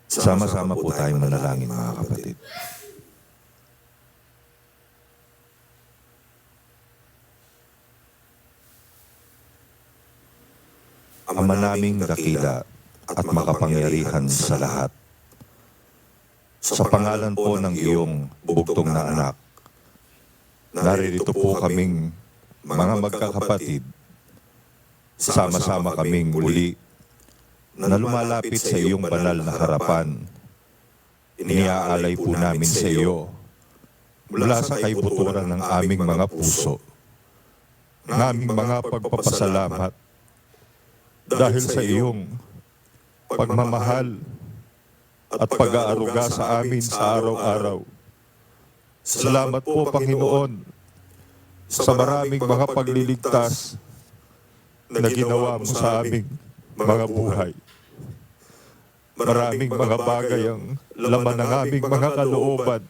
Sama-sama po tayong manalangin, mga kapatid. Ama naming dakila at makapangyarihan sa lahat, sa pangalan po ng iyong bugtong na anak, naririto po kaming mga magkakapatid, sama-sama kaming muli na lumalapit sa iyong banal na harapan. Iniaalay po namin sa iyo mula sa kaibuturan ng aming mga puso, ng aming mga pagpapasalamat dahil sa iyong pagmamahal at pag-aaruga sa amin sa araw-araw. Salamat po, Panginoon, sa maraming mga pagliligtas na ginawa mo sa aming mga buhay. Maraming mga bagay ang laman ng aming mga kalooban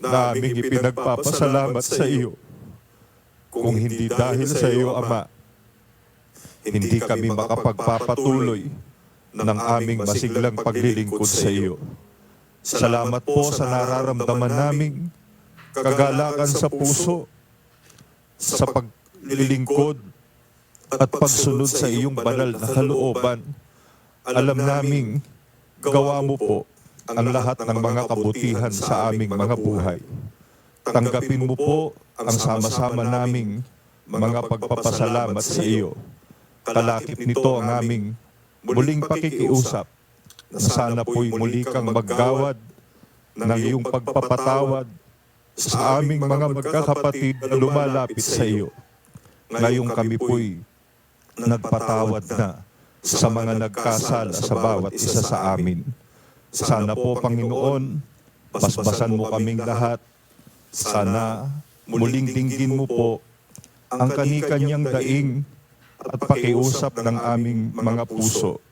na aming ipinagpapasalamat sa iyo. Kung hindi dahil sa iyo, Ama, hindi kami makapagpapatuloy ng aming masiglang paglilingkod sa iyo. Salamat po sa nararamdaman naming kagalakan sa puso, sa paglilingkod at pagsunod sa iyong banal na kalooban. Alam naming gawa mo po ang lahat ng mga kabutihan sa aming mga buhay. Tanggapin mo po ang sama-sama naming mga pagpapasalamat sa iyo. Kalakip nito ang aming muling pakikiusap na sana po'y muli kang maggawad ng iyong pagpapatawad sa aming mga magkakapatid na lumalapit sa iyo. Ngayong kami po'y nagpatawad na sa mga nagkasala sa bawat isa sa amin. Sana po, Panginoon, basbasan mo kaming lahat. Sana muling dinggin mo po ang kani-kanyang daing at pakiusap ng aming mga puso.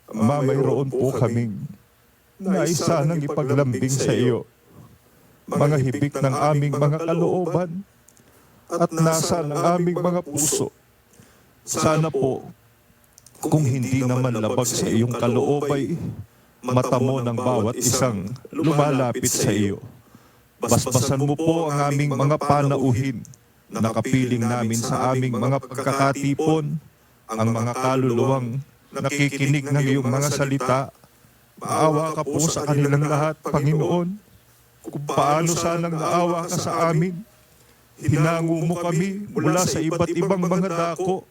Ama, mayroon po kaming nais sanang ipaglambing sa iyo mga hibik ng aming mga kalooban at nasa ng aming mga puso. Sana po, kung hindi naman labag sa iyong kaloobay, mata mo ng bawat isang lumalapit sa iyo. Basbasan mo po ang aming mga panauhin, nakapiling namin sa aming mga pagkakatipon, ang mga kaluluwang nakikinig ng iyong mga salita. Maawa ka po sa kanilang lahat, Panginoon. Kung paano sanang naawa ka sa amin, hinango mo kami mula sa iba't ibang mga dako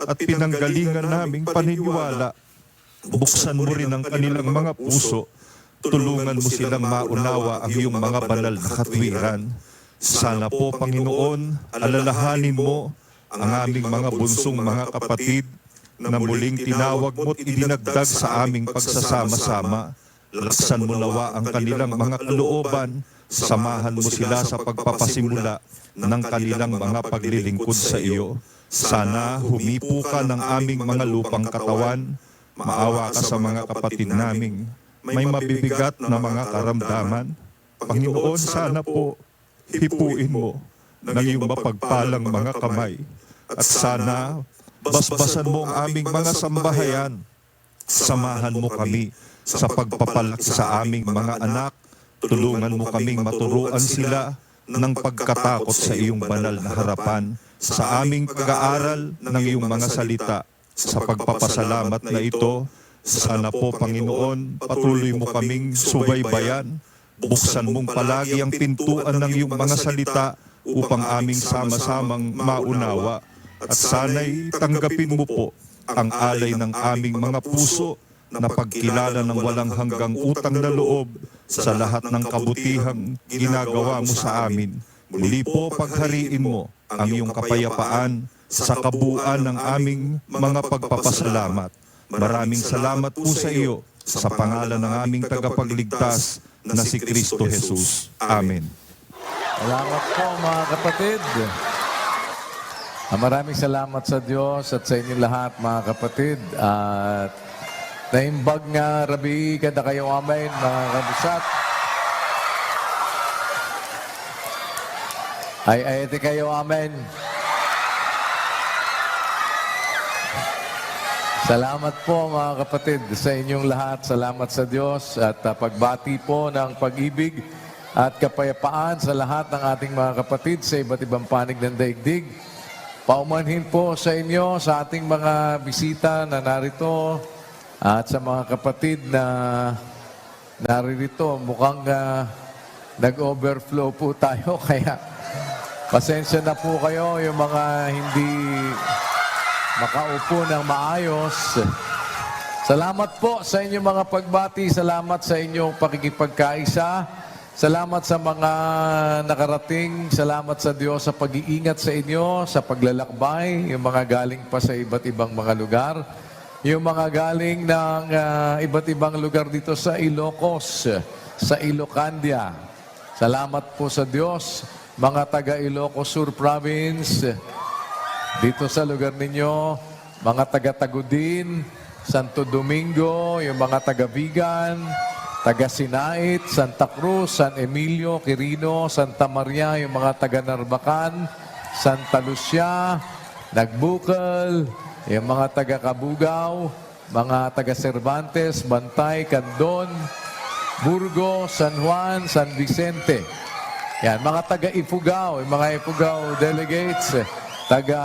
at pinanggalingan naming paniniwala. Buksan mo rin ang kanilang mga puso. Tulungan mo silang maunawa ang iyong mga banal na katwiran. Sana po, Panginoon, alalahanin mo ang aming mga bunsong mga kapatid na muling tinawag mo't idinagdag sa aming pagsasama-sama. Laksan mo nawa ang kanilang mga kalooban. Samahan mo sila sa pagpapasimula ng kanilang mga paglilingkod sa iyo. Sana humipo ka ng aming mga lupang katawan. Maawa ka sa mga kapatid naming may mabibigat na mga karamdaman. Panginoon, sana po hipuin mo ng iyong mapagpalang mga kamay. At sana basbasan mo ang aming mga sambahayan. Samahan mo kami sa pagpapalaki sa aming mga anak. Tulungan mo kaming maturuan sila ng pagkatakot sa iyong banal na harapan. Sa aming pag-aaral ng iyong mga salita. Sa pagpapasalamat na ito, sana po, Panginoon, patuloy mo kaming subaybayan. Buksan mong palagi ang pintuan ng iyong mga salita upang aming sama-samang maunawa. At sana'y tanggapin mo po ang alay ng aming mga puso na pagkilala ng walang hanggang utang na loob sa lahat ng kabutihang ginagawa mo sa amin. Muli po paghariin mo ang iyong kapayapaan sa kabuuan ng aming mga pagpapasalamat. Maraming salamat po sa iyo sa pangalan ng aming tagapagligtas na si Kristo Jesus. Amen. Salamat po, mga kapatid. Maraming salamat sa Diyos at sa inyo lahat, mga kapatid. At naimbag nga rabi kada kayo amin, mga kabusat. Ay iti kayo amin. Salamat po mga kapatid sa inyong lahat. Salamat sa Diyos at pagbati po ng pag-ibig at kapayapaan sa lahat ng ating mga kapatid sa iba't ibang panig ng daigdig. Paumanhin po sa inyo, sa ating mga bisita na narito at sa mga kapatid na naririto. Mukhang nag-overflow po tayo kaya pasensya na po kayo yung mga hindi makaupo ng maayos. Salamat po sa inyong mga pagbati. Salamat sa inyong pakikipagkaisa. Salamat sa mga nakarating. Salamat sa Diyos sa pag-iingat sa inyo, sa paglalakbay. Yung mga galing pa sa iba't ibang mga lugar. Yung mga galing ng iba't ibang lugar dito sa Ilocos, sa Ilocandia. Salamat po sa Diyos. Mga taga Ilocos Sur Province, dito sa lugar ninyo, mga taga-Tagudin, Santo Domingo, yung mga taga-Vigan, taga-Sinait, Santa Cruz, San Emilio, Quirino, Santa Maria, yung mga taga-Narbacan, Santa Lucia, Nagbukal, yung mga taga-Kabugao, mga taga-Cervantes, Bantay, Candon, Burgos, San Juan, San Vicente. Yan, mga taga-Ifugao, yung mga Ifugao delegates, taga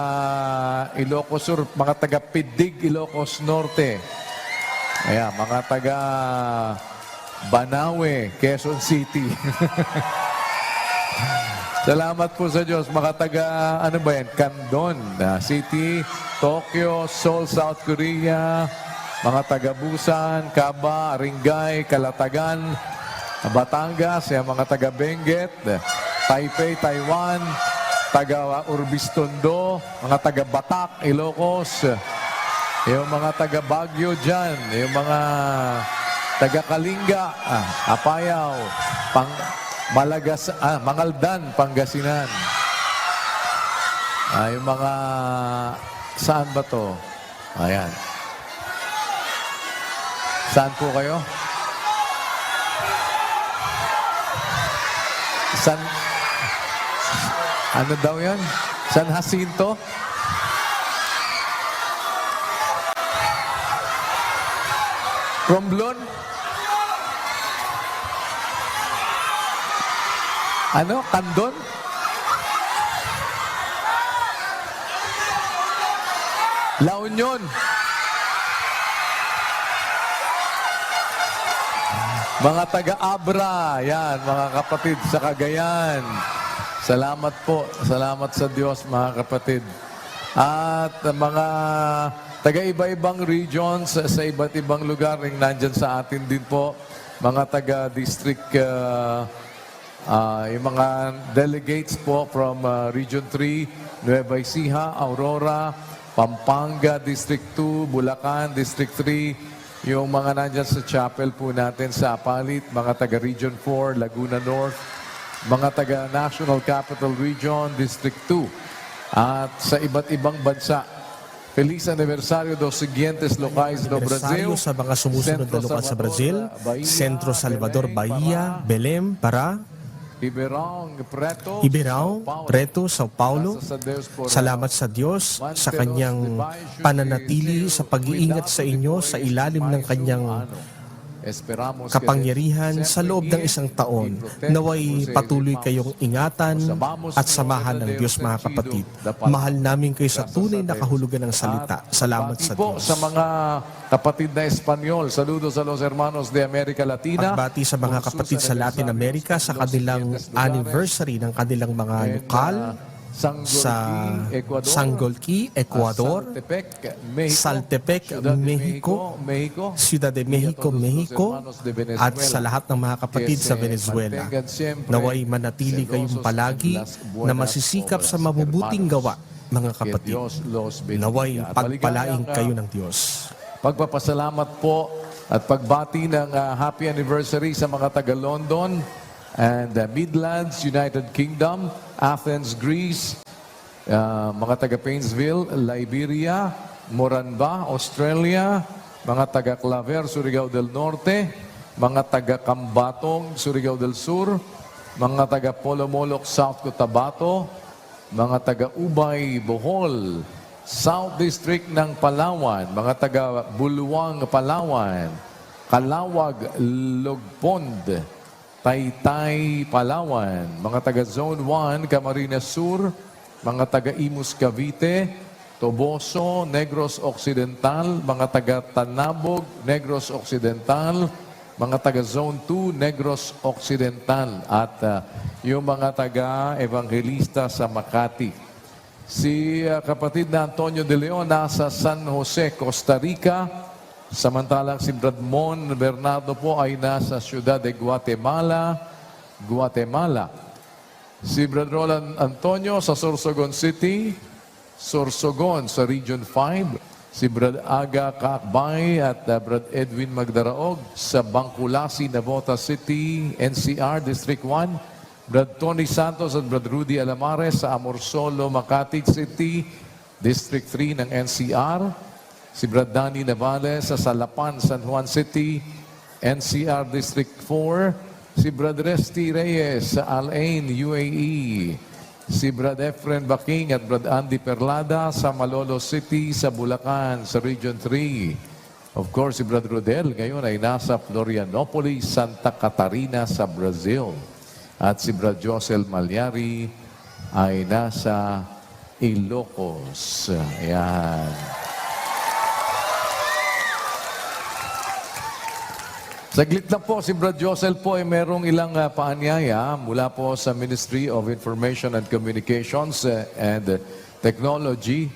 Ilocos Sur, mga taga Pidig, Ilocos Norte. Ayan, mga taga Banawe, Quezon City. Salamat po sa Diyos. Mga taga, ano ba yan? Candon City, Tokyo, Seoul, South Korea, mga taga Busan, Kaba, Ringay, Calatagan, Batangas, yung mga taga Benguet, Taipei, Taiwan, taga Urbistondo, mga taga Batak, Ilocos, yung mga taga Baguio dyan, yung mga taga Kalinga, Apayao, Mangaldan, Pangasinan. Yung mga, saan ba to? Ayan. Saan po kayo? Ano daw yan? San Jacinto? Romblon? Ano? Candon? La Union? Mga taga-Abra, yan, mga kapatid sa Cagayan. Salamat po. Salamat sa Diyos, mga kapatid. At mga taga-iba-ibang regions sa iba't ibang lugar ring nandyan sa atin din po. Mga taga-district, yung mga delegates po from Region 3, Nueva Ecija, Aurora, Pampanga, District 2, Bulacan, District 3, yung mga nandyan sa chapel po natin sa Apalit, mga taga-Region 4, Laguna North, mga taga-National Capital Region, District 2, at sa iba't ibang bansa. Feliz aniversario dos siguientes locais do Brasil. Aniversario sa mga sumusunod na lokal sa Brazil, Centro Salvador, Bahia, Belém, Pará, Ribeirão Preto, Sao Paulo. Salamat sa Diyos sa kanyang pananatili sa pag-iingat sa inyo sa ilalim ng kanyang kapangyarihan sa loob ng isang taon. Naway patuloy kayong ingatan at samahan ng Diyos, mga kapatid. Mahal namin kayo sa tunay na kahulugan ng salita. Salamat sa po Diyos. sa mga kapatid na Espanyol. Saludos sa los hermanos de America Latina. Pagbati sa mga kapatid sa Latin America sa kanilang anniversary ng kanilang mga lokal sa Sangolquí, Ecuador, Saltepec, Mexico, Ciudad de Mexico, Mexico, at sa lahat ng mga kapatid sa Venezuela. Naway manatili kayong palagi na masisikap sa mabubuting gawa, mga kapatid. Naway pagpalaing kayo ng Diyos. Pagpapasalamat po at pagbati ng happy anniversary sa mga taga-London and Midlands, United Kingdom, Athens, Greece, mga taga-Painesville, Liberia, Moranba, Australia, mga taga-Claver, Surigao del Norte, mga taga-Cambatong, Surigao del Sur, mga taga-Polomolok, South Cotabato, mga taga-Ubay, Bohol, South District ng Palawan, mga taga Buluang, Palawan, Calawag, Lugpond, Taytay, Palawan, mga taga Zone 1, Camarines Sur, mga taga Imus, Cavite, Toboso, Negros Occidental, mga taga Tanabog, Negros Occidental, mga taga Zone 2, Negros Occidental, at yung mga taga Evangelista sa Makati. Si kapatid na Antonio de Leon nasa San Jose, Costa Rica, samantalang si Bradmon Bernardo po ay nasa Ciudad de Guatemala, Guatemala. Si Brad Roland Antonio sa Sorsogon City, Sorsogon sa Region 5. Si Brad Aga Kakbay at Brad Edwin Magdaraog sa Bangkulasi, Navotas City, NCR, District 1. Brad Tony Santos at Brad Rudy Alamares sa Amorsolo, Makati City, District 3 ng NCR. Si Brad Danny Navales sa Salapan, San Juan City, NCR District 4. Si Brad Resty Reyes sa Al Ain, UAE. Si Brad Efren Baking at Brad Andy Perlada sa Malolo City, sa Bulacan, sa Region 3. Of course, si Brad Rodel ngayon ay nasa Florianopolis, Santa Catarina sa Brazil. At si Brad Josel Malyari ay nasa Ilocos. Ayan. Saglit lang po, si Brad Josel po ay merong ilang paanyaya mula po sa Ministry of Information and Communications and Technology.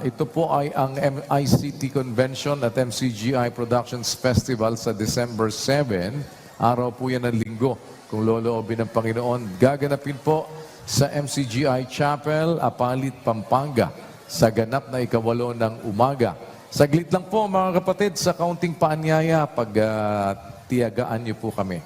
Ito po ay ang MICT Convention at MCGI Productions Festival sa December 7. Araw po yan ng linggo. Kung loloobin ng Panginoon, gaganapin po sa MCGI Chapel, Apalit, Pampanga, sa ganap na 8 ng umaga. Saglit lang po mga kapatid sa kaunting paanyaya pag tiyagaan niyo po kami.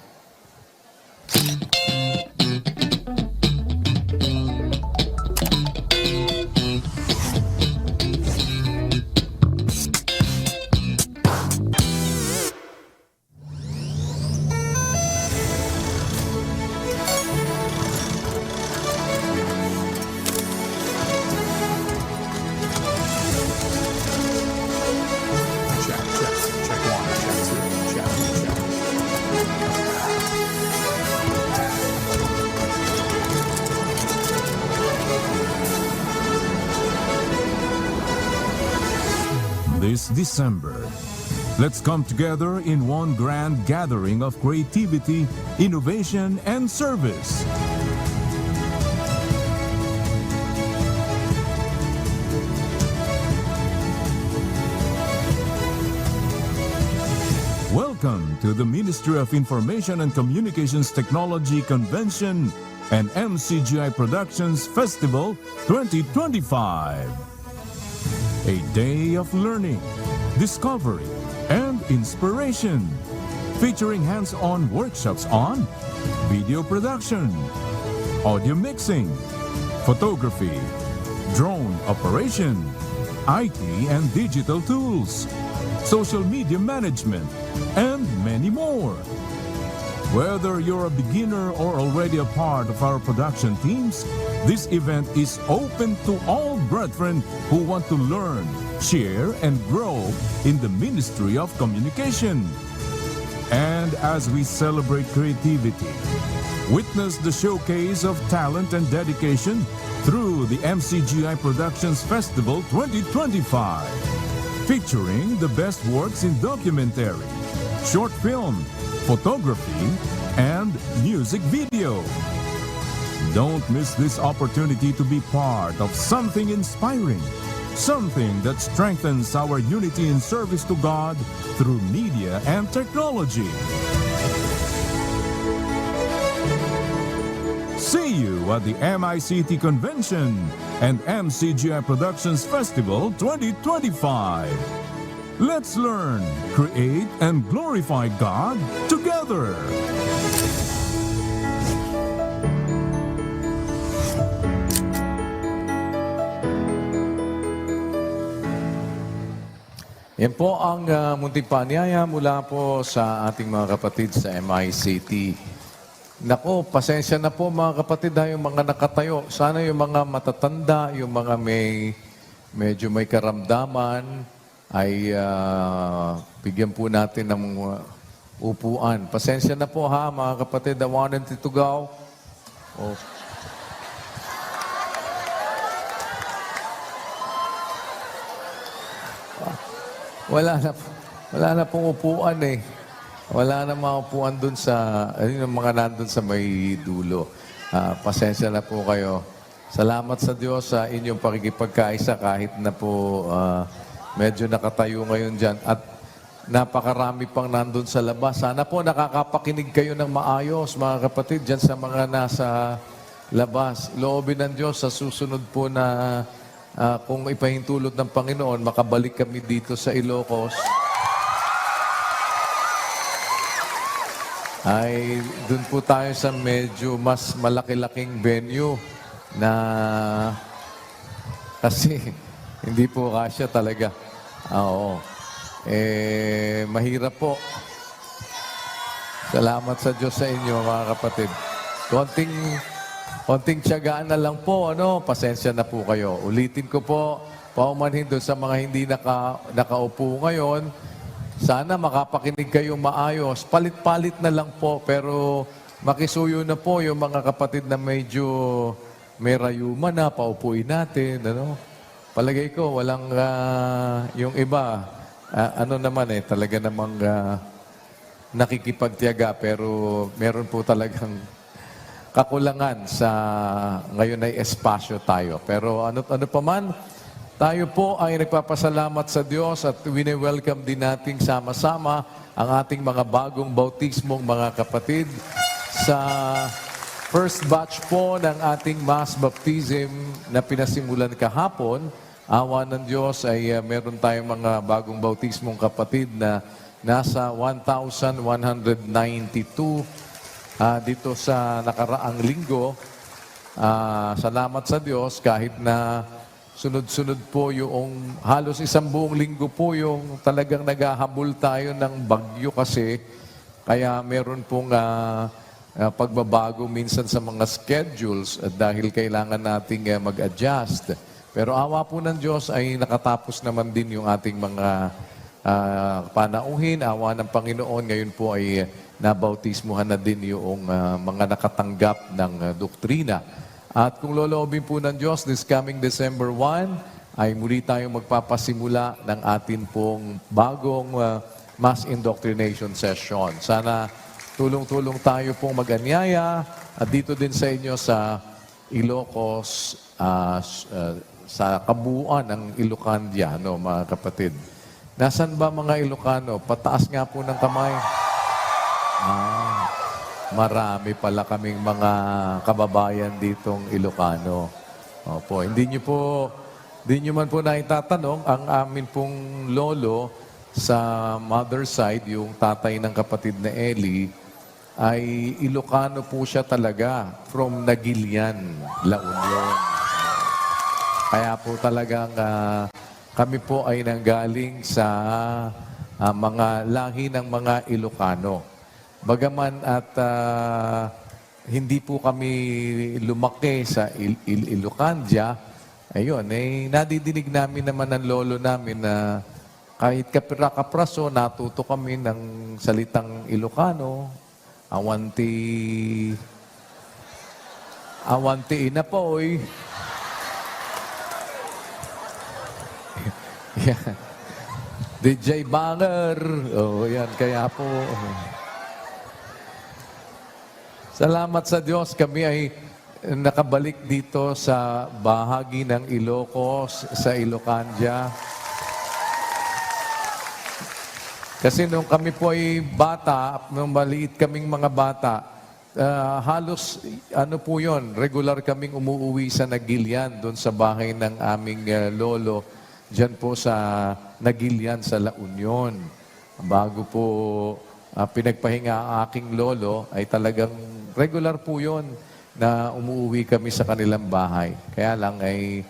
This December, let's come together in one grand gathering of creativity, innovation, and service. Welcome to the Ministry of Information and Communications Technology Convention and MCGI Productions Festival 2025. A day of learning, discovery, and inspiration, featuring hands-on workshops on video production, audio mixing, photography, drone operation, IT and digital tools, social media management, and many more. Whether you're a beginner or already a part of our production teams, this event is open to all brethren who want to learn, share, and grow in the ministry of communication. And as we celebrate creativity, witness the showcase of talent and dedication through the MCGI Productions Festival 2025, featuring the best works in documentary, short film, photography, and music video. Don't miss this opportunity to be part of something inspiring, something that strengthens our unity in service to God through media and technology. See you at the MICT Convention and MCGI Productions Festival 2025. Let's learn, create, and glorify God together. Yan po ang munting paanyaya mula po sa ating mga kapatid sa MICT. Nako, pasensya na po mga kapatid, yung mga nakatayo. Sana yung mga matatanda, yung mga may medyo may karamdaman, ay bigyan po natin ng upuan. Pasensya na po ha, mga kapatid. I wanted to go. Oh. Wala na pong upuan eh. Wala na mga upuan dun sa, yung mga nandun sa may dulo. Pasensya na po kayo. Salamat sa Diyos sa inyong pakikipagkaisa kahit na po medyo nakatayo ngayon dyan. At napakarami pang nandun sa labas. Sana po nakakapakinig kayo ng maayos, mga kapatid, dyan sa mga nasa labas. Loobin ng Diyos sa susunod po na kung ipahintulot ng Panginoon, makabalik kami dito sa Ilocos. Ay, dun po tayo sa medyo mas malaki-laking venue na kasi hindi po kasya talaga. Oo. Mahirap po. Salamat sa Diyos sa inyo, mga kapatid. Konting tiyagaan na lang po, pasensya na po kayo. Ulitin ko po, paumanhin doon sa mga hindi nakaupo ngayon, sana makapakinig kayong maayos. Palit-palit na lang po, pero makisuyo na po yung mga kapatid na medyo may rayuman na, paupuin natin. Palagay ko, walang yung iba, talaga namang nakikipagtiyaga, pero meron po talagang kakulangan sa ngayon ay espasyo tayo. Pero ano pa man, tayo po ay nagpapasalamat sa Diyos at wini-welcome din natin sama-sama ang ating mga bagong bautismong mga kapatid sa first batch po ng ating mass baptism na pinasimulan kahapon. Awa ng Diyos ay meron tayong mga bagong bautismong kapatid na nasa 1,192 dito sa nakaraang linggo. Salamat sa Diyos kahit na sunod-sunod po yung halos isang buong linggo po yung talagang naghahabol tayo ng bagyo kasi kaya meron pong pagbabago minsan sa mga schedules dahil kailangan nating mag-adjust. Pero awa po ng Diyos ay nakatapos naman din yung ating mga panauhin. Awa ng Panginoon ngayon po ay nabautismuhan na din yung mga nakatanggap ng doktrina. At kung loloobin po ng Diyos, this coming December 1, ay muli tayong magpapasimula ng atin pong bagong mass indoctrination session. Sana tulong-tulong tayo pong mag-anyaya at dito din sa inyo sa Ilocos, sa kabuuan ng Ilocandia, mga kapatid. Nasaan ba mga Ilocano? Pataas nga po ng kamay. Marami pala kaming mga kababayan ditong Ilocano. Opo, hindi nyo man po naitatanong, ang amin pong lolo sa mother side, yung tatay ng kapatid na Eli, ay Ilocano po siya talaga, from Nagilian, La Union. Kaya po talagang kami po ay nanggaling sa mga lahi ng mga Ilocano. Bagaman at hindi po kami lumaki sa Ilocandia, ayun, nadidinig namin naman ng lolo namin na kahit kapira-kapraso, natuto kami ng salitang Ilocano. Awanti ina po, oy. Yan. DJ Banger. Yan, kaya po. Salamat sa Diyos, kami ay nakabalik dito sa bahagi ng Ilocos, sa Ilocandia. Kasi nung kami po ay bata, nung maliit kaming mga bata, halos, po yun, regular kaming umuuwi sa Nagilian, doon sa bahay ng aming lolo, dyan po sa Nagilian, sa La Union. Bago po pinagpahinga ang aking lolo, ay talagang regular po yun na umuwi kami sa kanilang bahay. Kaya lang ay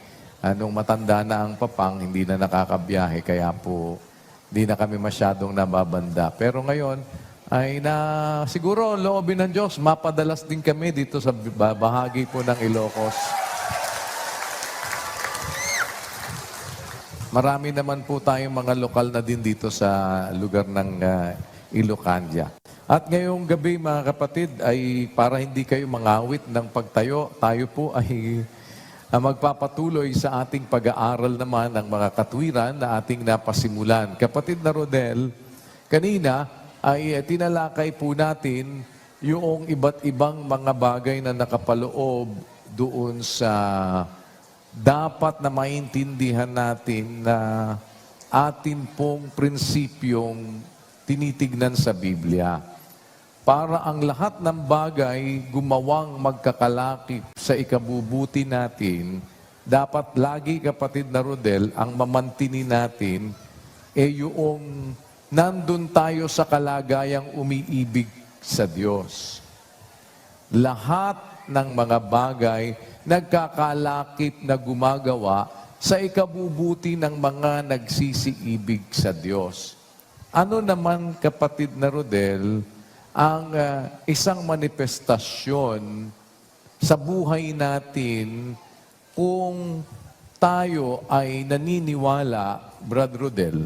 nung matanda na ang papang, hindi na nakakabiyahe, kaya po hindi na kami masyadong nababanda. Pero ngayon, ay siguro loobin ng Diyos, mapadalas din kami dito sa bahagi po ng Ilocos. Marami naman po tayong mga lokal na din dito sa lugar ng Ilocandia. At ngayong gabi mga kapatid ay para hindi kayo mangawit ng pagtayo, tayo po ay magpapatuloy sa ating pag-aaral naman ng mga katwiran na ating napasimulan. Kapatid na Rodel, kanina ay tinalakay po natin yung iba't ibang mga bagay na nakapaloob doon sa dapat na maintindihan natin na atin pong prinsipyong tinitignan sa Biblia. Para ang lahat ng bagay gumawang magkakalakip sa ikabubuti natin, dapat lagi, kapatid na Rodel, ang mamantini natin yung nandun tayo sa kalagayang umiibig sa Diyos. Lahat ng mga bagay nagkakalakip na gumagawa sa ikabubuti ng mga nagsisiibig sa Diyos. Ano naman, kapatid na Rodel, ang isang manifestasyon sa buhay natin kung tayo ay naniniwala, Brad Rodel,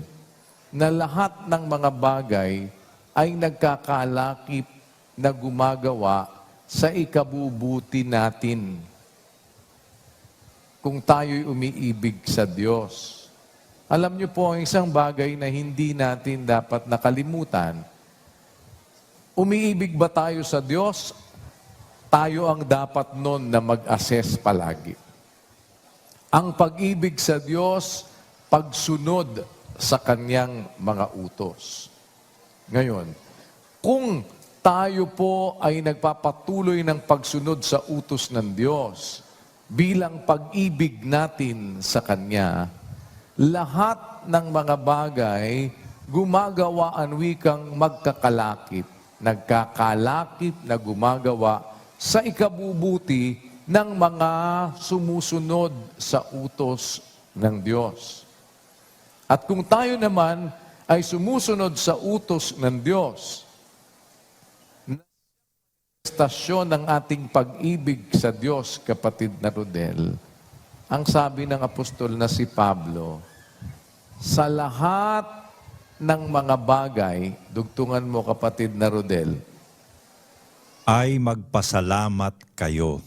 na lahat ng mga bagay ay nagkakalakip na gumagawa sa ikabubuti natin kung tayo'y umiibig sa Diyos. Alam niyo po, ang isang bagay na hindi natin dapat nakalimutan, umiibig ba tayo sa Diyos? Tayo ang dapat nun na mag-assess palagi. Ang pag-ibig sa Diyos, pagsunod sa Kanyang mga utos. Ngayon, kung tayo po ay nagpapatuloy ng pagsunod sa utos ng Diyos, bilang pag-ibig natin sa Kanya, lahat ng mga bagay gumagawa ang wikang magkakalakip, nagkakalakip na gumagawa sa ikabubuti ng mga sumusunod sa utos ng Diyos. At kung tayo naman ay sumusunod sa utos ng Diyos, manifestasyon ng ating pag-ibig sa Diyos, kapatid na Rodel, ang sabi ng apostol na si Pablo, sa lahat ng mga bagay, dugtungan mo, kapatid na Rodel, ay magpasalamat kayo.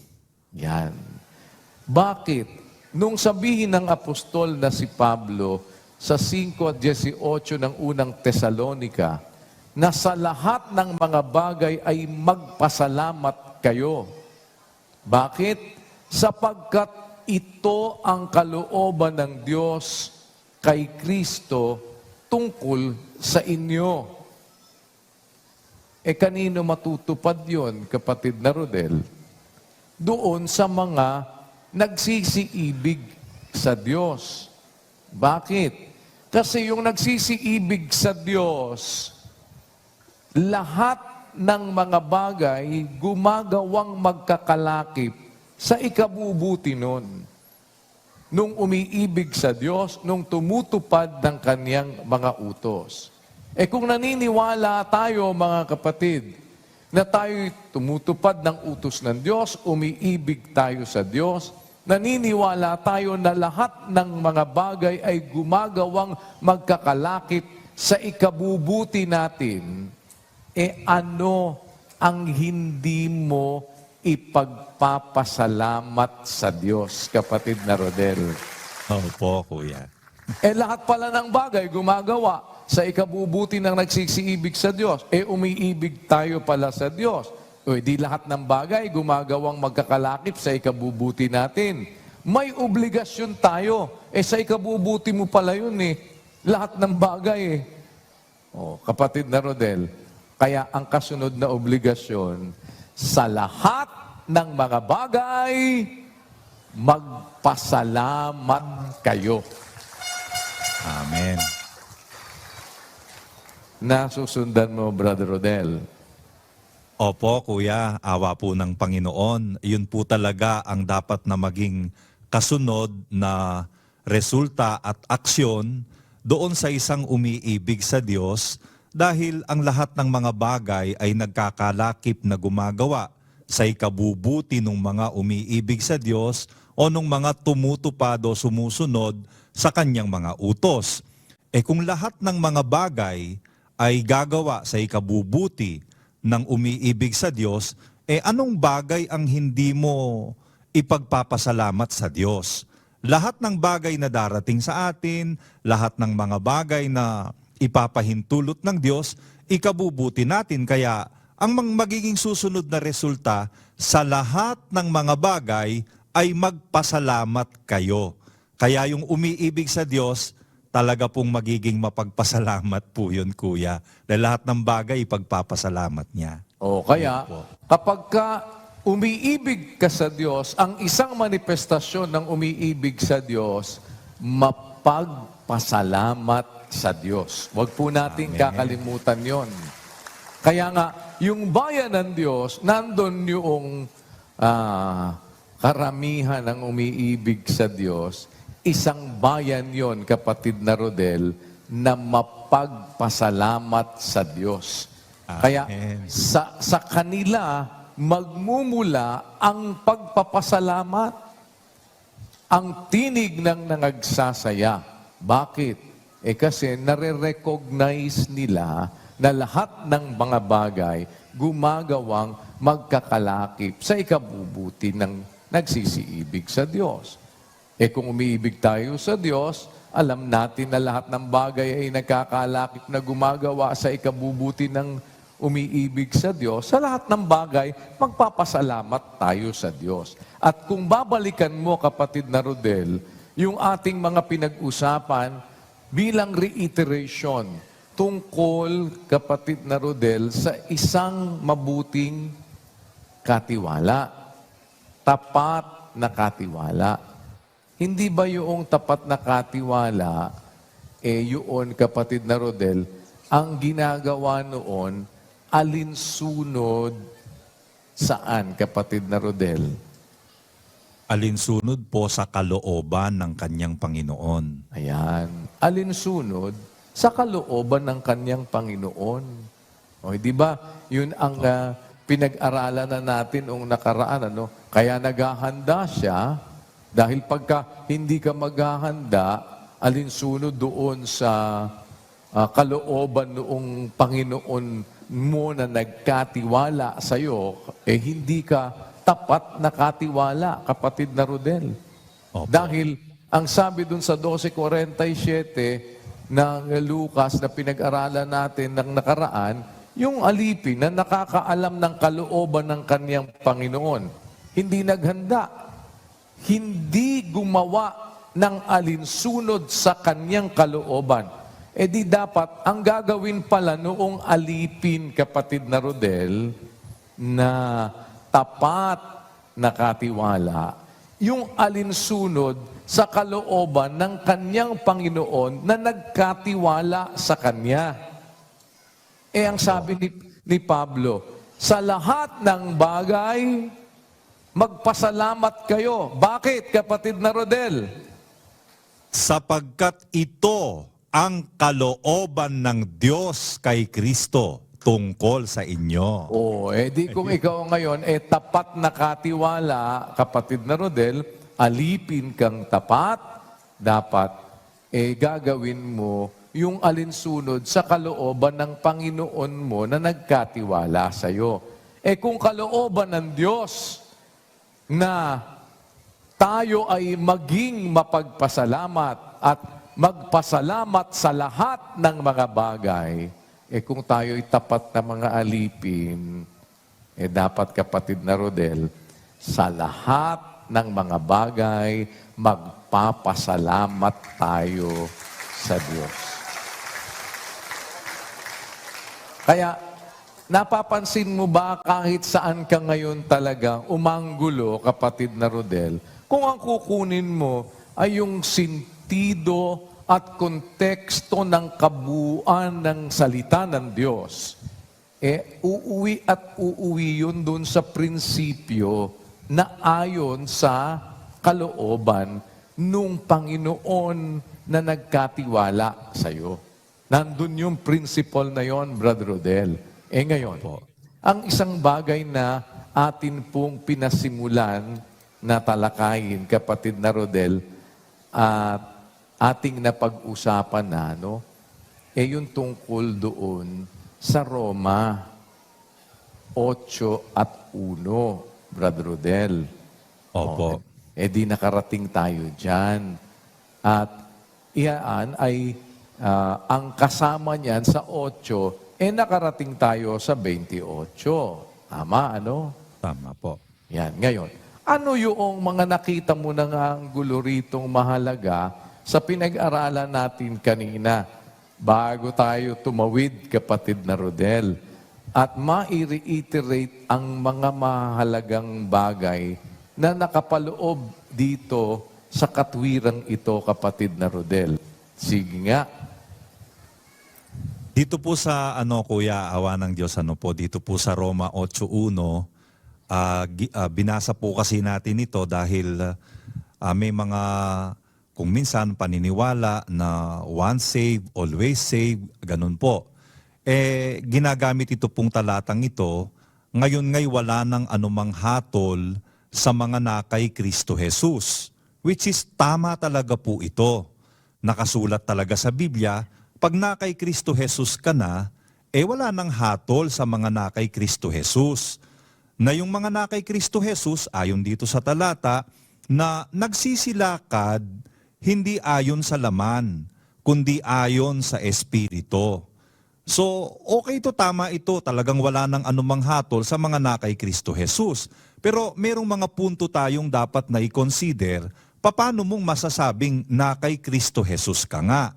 yan. Bakit? Nung sabihin ng apostol na si Pablo sa 5:18 ng unang Tesalonika, na sa lahat ng mga bagay ay magpasalamat kayo. Bakit? Sapagkat ito ang kalooban ng Diyos kay Kristo tungkol sa inyo. Kanino matutupad yon, kapatid na Rodel? Doon sa mga nagsisiibig sa Diyos. Bakit? Kasi yung nagsisiibig sa Diyos, lahat ng mga bagay gumagawang magkakalakip sa ikabubuti nun. Nung umiibig sa Diyos, nung tumutupad ng Kanyang mga utos. Kung naniniwala tayo, mga kapatid, na tayo tumutupad ng utos ng Diyos, umiibig tayo sa Diyos, naniniwala tayo na lahat ng mga bagay ay gumagawang magkakalakip sa ikabubuti natin, ano ang hindi mo ipagpapasalamat sa Diyos, kapatid na Rodel? Opo, kuya. Lahat pala ng bagay gumagawa sa ikabubuti ng nagsisiibig sa Diyos. Umiibig tayo pala sa Diyos. Di lahat ng bagay gumagawang magkakalakip sa ikabubuti natin. May obligasyon tayo. Sa ikabubuti mo pala yun Lahat ng bagay kapatid na Rodel, kaya ang kasunod na obligasyon, sa lahat ng mga bagay, magpasalamat kayo. Amen. Nasusundan mo, Brother Rodel? Opo, kuya, awa po ng Panginoon. Yun po talaga ang dapat na maging kasunod na resulta at aksyon doon sa isang umiibig sa Diyos, dahil ang lahat ng mga bagay ay nagkakalakip na gumagawa sa ikabubuti ng mga umiibig sa Diyos o nung mga tumutupad o sumusunod sa kanyang mga utos. Kung lahat ng mga bagay ay gagawa sa ikabubuti ng umiibig sa Diyos, anong bagay ang hindi mo ipagpapasalamat sa Diyos? Lahat ng bagay na darating sa atin, lahat ng mga bagay na ipapahintulot ng Diyos, ikabubuti natin. Kaya ang magiging susunod na resulta sa lahat ng mga bagay ay magpasalamat kayo. Kaya yung umiibig sa Diyos, talaga pong magiging mapagpasalamat po yun, Kuya. Dahil lahat ng bagay ipagpapasalamat niya. O kaya, kapag ka umiibig ka sa Diyos, ang isang manifestasyon ng umiibig sa Diyos, mapagpasalamat sa Diyos. Huwag po natin kakalimutan yon. Kaya nga, yung bayan ng Diyos, nandun yung karamihan ng umiibig sa Diyos, isang bayan yon, kapatid na Rodel, na mapagpasalamat sa Diyos. Kaya sa kanila, magmumula ang pagpapasalamat, ang tinig ng nangagsasaya. Bakit? Kasi nare-recognize nila na lahat ng mga bagay gumagawang magkakalakip sa ikabubuti ng nagsisiibig sa Diyos. Kung umiibig tayo sa Diyos, alam natin na lahat ng bagay ay nagkakalakip na gumagawa sa ikabubuti ng umiibig sa Diyos. Sa lahat ng bagay, magpapasalamat tayo sa Diyos. At kung babalikan mo, kapatid na Rodel, yung ating mga pinag-usapan bilang reiteration tungkol, kapatid na Rodel, sa isang mabuting katiwala. Tapat na katiwala. Hindi ba yung tapat na katiwala, yun, kapatid na Rodel, ang ginagawa noon, alinsunod saan, kapatid na Rodel? Alinsunod po sa kalooban ng kanyang Panginoon. Ayan. Alinsunod sa kalooban ng kanyang Panginoon. O, di ba? Yun ang pinag-aralan na natin noong nakaraan. Ano? Kaya naghahanda siya dahil pagka hindi ka maghahanda, alinsunod doon sa kalooban noong Panginoon mo na nagkatiwala sa iyo, hindi ka tapat na katiwala, kapatid na Rodel. Opo. Dahil ang sabi dun sa 12:47 ng Lucas na pinag-aralan natin ng nakaraan, yung alipin na nakakaalam ng kalooban ng kanyang Panginoon, hindi naghanda, hindi gumawa ng alinsunod sa kanyang kalooban. Di dapat, ang gagawin pala noong alipin, kapatid na Rodel, na tapat na katiwala, yung alinsunod sa kalooban ng kanyang Panginoon na nagkatiwala sa kanya. Ang sabi ni Pablo, sa lahat ng bagay, magpasalamat kayo. Bakit, kapatid na Rodel? Sapagkat ito ang kalooban ng Diyos kay Kristo tungkol sa inyo. Di kung ikaw ngayon, tapat na katiwala, kapatid na Rodel, alipin kang tapat, dapat, gagawin mo yung alinsunod sa kalooban ng Panginoon mo na nagkatiwala sa iyo. Kung kalooban ng Diyos na tayo ay maging mapagpasalamat at magpasalamat sa lahat ng mga bagay, kung tayo ay tapat na mga alipin, dapat, kapatid na Rodel, sa lahat ng mga bagay, magpapasalamat tayo sa Diyos. Kaya, napapansin mo ba kahit saan ka ngayon talaga umanggulo, kapatid na Rodel, kung ang kukunin mo ay yung sentido at konteksto ng kabuuan ng salita ng Diyos, uuwi at uuwi yun dun sa prinsipyo na ayon sa kalooban nung Panginoon na nagkatiwala sa iyo. Nandun yung principle na yon, Brother Rodel. Ngayon, ang isang bagay na atin pong pinasimulan na talakayin, kapatid na Rodel, at ating napag-usapan na, no? Yung tungkol doon sa Roma 8 at 1, Brother Rodel. Opo. Di nakarating tayo dyan. At iyan ay ang kasama niyan sa 8, nakarating tayo sa 28. Tama, ano? Tama po. Yan. Ngayon, ano yung mga nakita mo na nga ang gulo ritong mahalaga sa pinag-aralan natin kanina bago tayo tumawid, kapatid na Rodel? At ma-reiterate ang mga mahalagang bagay na nakapaloob dito sa katwirang ito, kapatid na Rodel. Sige nga. Dito po sa Kuya, awa ng Diyos, dito po sa Roma 8:1, binasa po kasi natin ito dahil may mga, kung minsan, paniniwala na once saved, always saved, ganun po. Ginagamit ito pong talatang ito, ngayon ngay wala nang anumang hatol sa mga nakay Kristo Jesus. Which is tama talaga po ito. Nakasulat talaga sa Biblia, pag nakay Kristo Jesus ka na, wala nang hatol sa mga nakay Kristo Jesus. Na yung mga nakay Kristo Jesus, ayon dito sa talata, na nagsisilakad, hindi ayon sa laman, kundi ayon sa Espiritu. So, okay to, tama ito. Talagang wala nang anumang hatol sa mga nakay Kristo Jesus. Pero merong mga punto tayong dapat na i-consider. Paano mong masasabing nakay Kristo Jesus ka nga?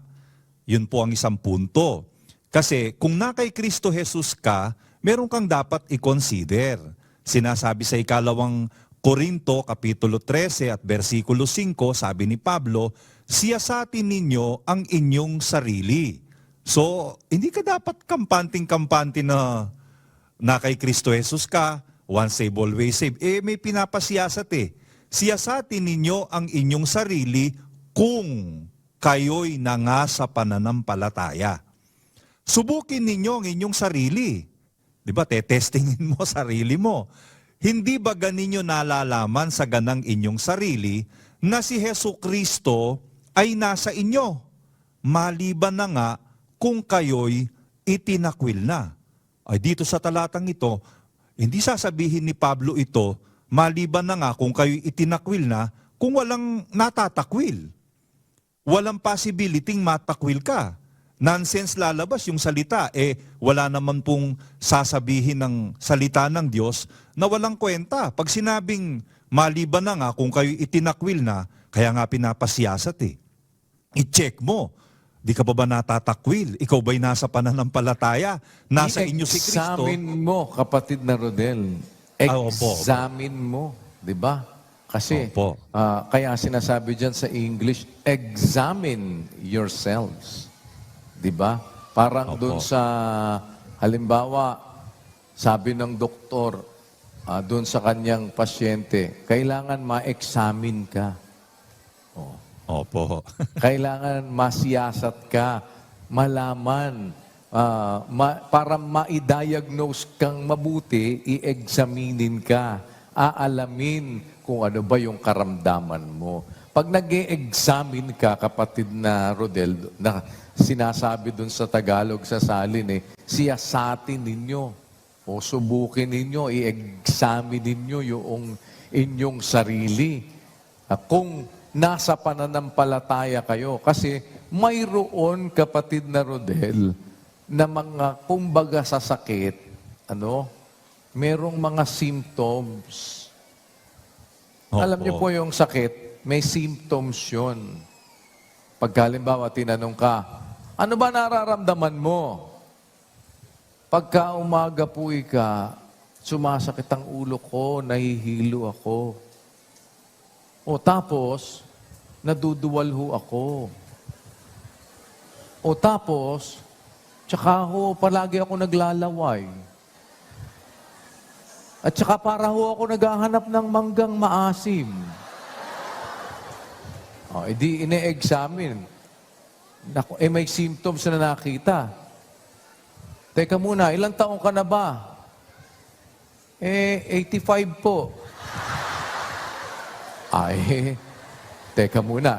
Yun po ang isang punto. Kasi kung nakay Kristo Jesus ka, meron kang dapat i-consider. Sinasabi sa 2 Korinto, Kapitulo 13 at versikulo 5, sabi ni Pablo, siyasatin ninyo ang inyong sarili. So, hindi ka dapat kampanting-kampante na kay Kristo Jesus ka, once saved, always saved. May pinapasiyasat Siyasatin ninyo ang inyong sarili kung kayo'y nanga sa pananampalataya. Subukin ninyo ang inyong sarili. Di ba, testingin mo sarili mo. Hindi ba ganinyo nalalaman sa ganang inyong sarili na si Jesucristo ay nasa inyo? Maliban na nga kung kayo'y itinakwil na. Ay dito sa talatang ito, hindi sasabihin ni Pablo ito, maliban na nga kung kayo'y itinakwil na, kung walang natatakwil. Walang possibility matakwil ka. Nonsense lalabas yung salita. Wala naman pong sasabihin ng salita ng Diyos na walang kwenta. Pag sinabing maliban na nga kung kayo'y itinakwil na, kaya nga pinapasiyasat I-check mo. Di ka ba natatakwil? Ikaw ba'y nasa pananampalataya? Nasa inyo si Kristo? I-examine mo, kapatid na Rodel. Opo. Examine mo. Di ba? Kasi, Opo. kaya sinasabi dyan sa English, examine yourselves. Di ba? Parang Opo. doon sa, halimbawa, sabi ng doktor, doon sa kanyang pasyente, kailangan ma-examine ka. Opo. Kailangan masiyasat ka, malaman, para ma-diagnose kang mabuti, i-examinin ka, aalamin kung ano ba yung karamdaman mo. Pag nag-e-examine ka, kapatid na Rodel, na sinasabi dun sa Tagalog sa salin, siyasatin ninyo, o subukin ninyo, i-examine ninyo yung inyong sarili. Kung nasa pananampalataya kayo. Kasi mayroon, kapatid na Rodel, na mga kumbaga sa sakit, merong mga symptoms. Opo. Alam niyo po yung sakit, may symptoms yun. Pag halimbawa, tinanong ka, ano ba nararamdaman mo? Pagka umaga po sumasakit ang ulo ko, nahihilo ako. O tapos, naduduwal ho ako. O tapos, tsaka palagi ako naglalaway. At tsaka para ako naghahanap ng manggang maasim. Edi ine-examine. Naku, may symptoms na nakita. Teka muna, ilang taong ka na ba? 85 po. Ay, teka muna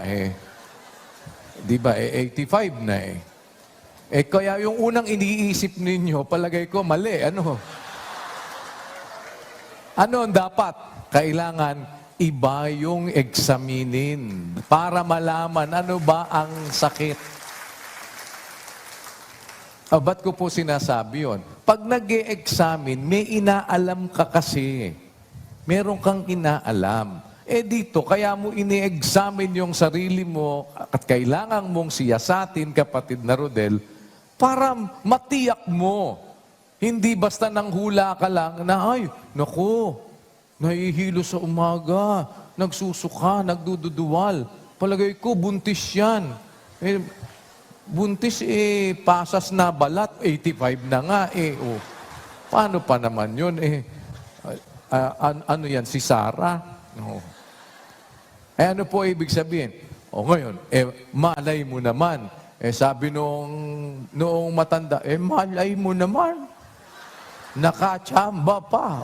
di ba, 85 na kaya yung unang iniisip ninyo, palagay ko, mali. Ano ang dapat? Kailangan iba yung examinin para malaman ano ba ang sakit. Ba't ko po sinasabi yun? Pag nag-e-examine, may inaalam ka kasi. Meron kang inaalam. Dito, kaya mo ini-examine yung sarili mo at kailangan mong siyasatin, kapatid na Rodel, para matiyak mo. Hindi basta nang hula ka lang na, ay, naku, nahihilo sa umaga, nagsusuka, nagdududuwal. Palagay ko, buntis yan. Buntis, pasas na balat, 85 na nga, Paano pa naman yun, ano yan, si Sarah? No. Ano po ibig sabihin? Ngayon, malay mo naman. Sabi noong matanda, malay mo naman. Nakachamba pa.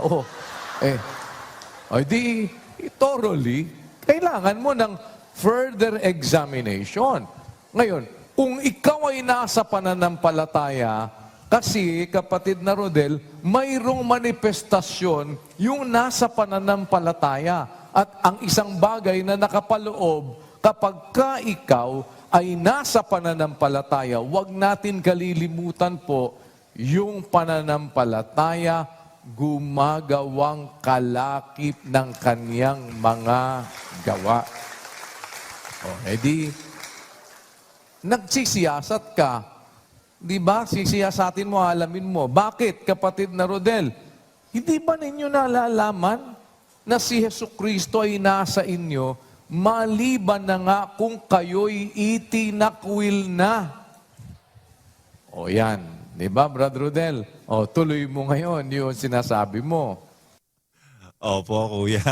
Thoroughly, kailangan mo ng further examination. Ngayon, kung ikaw ay nasa pananampalataya, kasi, kapatid na Rodel, mayroong manifestasyon yung nasa pananampalataya. At ang isang bagay na nakapaloob, kapag ka ikaw ay nasa pananampalataya, huwag natin kalilimutan po yung pananampalataya gumagawang kalakip ng kaniyang mga gawa. Nagsisiyasat ka. Di ba? Sisiyasatin mo, alamin mo. Bakit, kapatid na Rodel? Hindi ba ninyo nalalaman na si Jesucristo ay nasa inyo, maliban na nga kung kayo'y itinakwil na? Yan. Di ba, Brother Rodel? Tuloy mo ngayon yung sinasabi mo. Opo, kuya.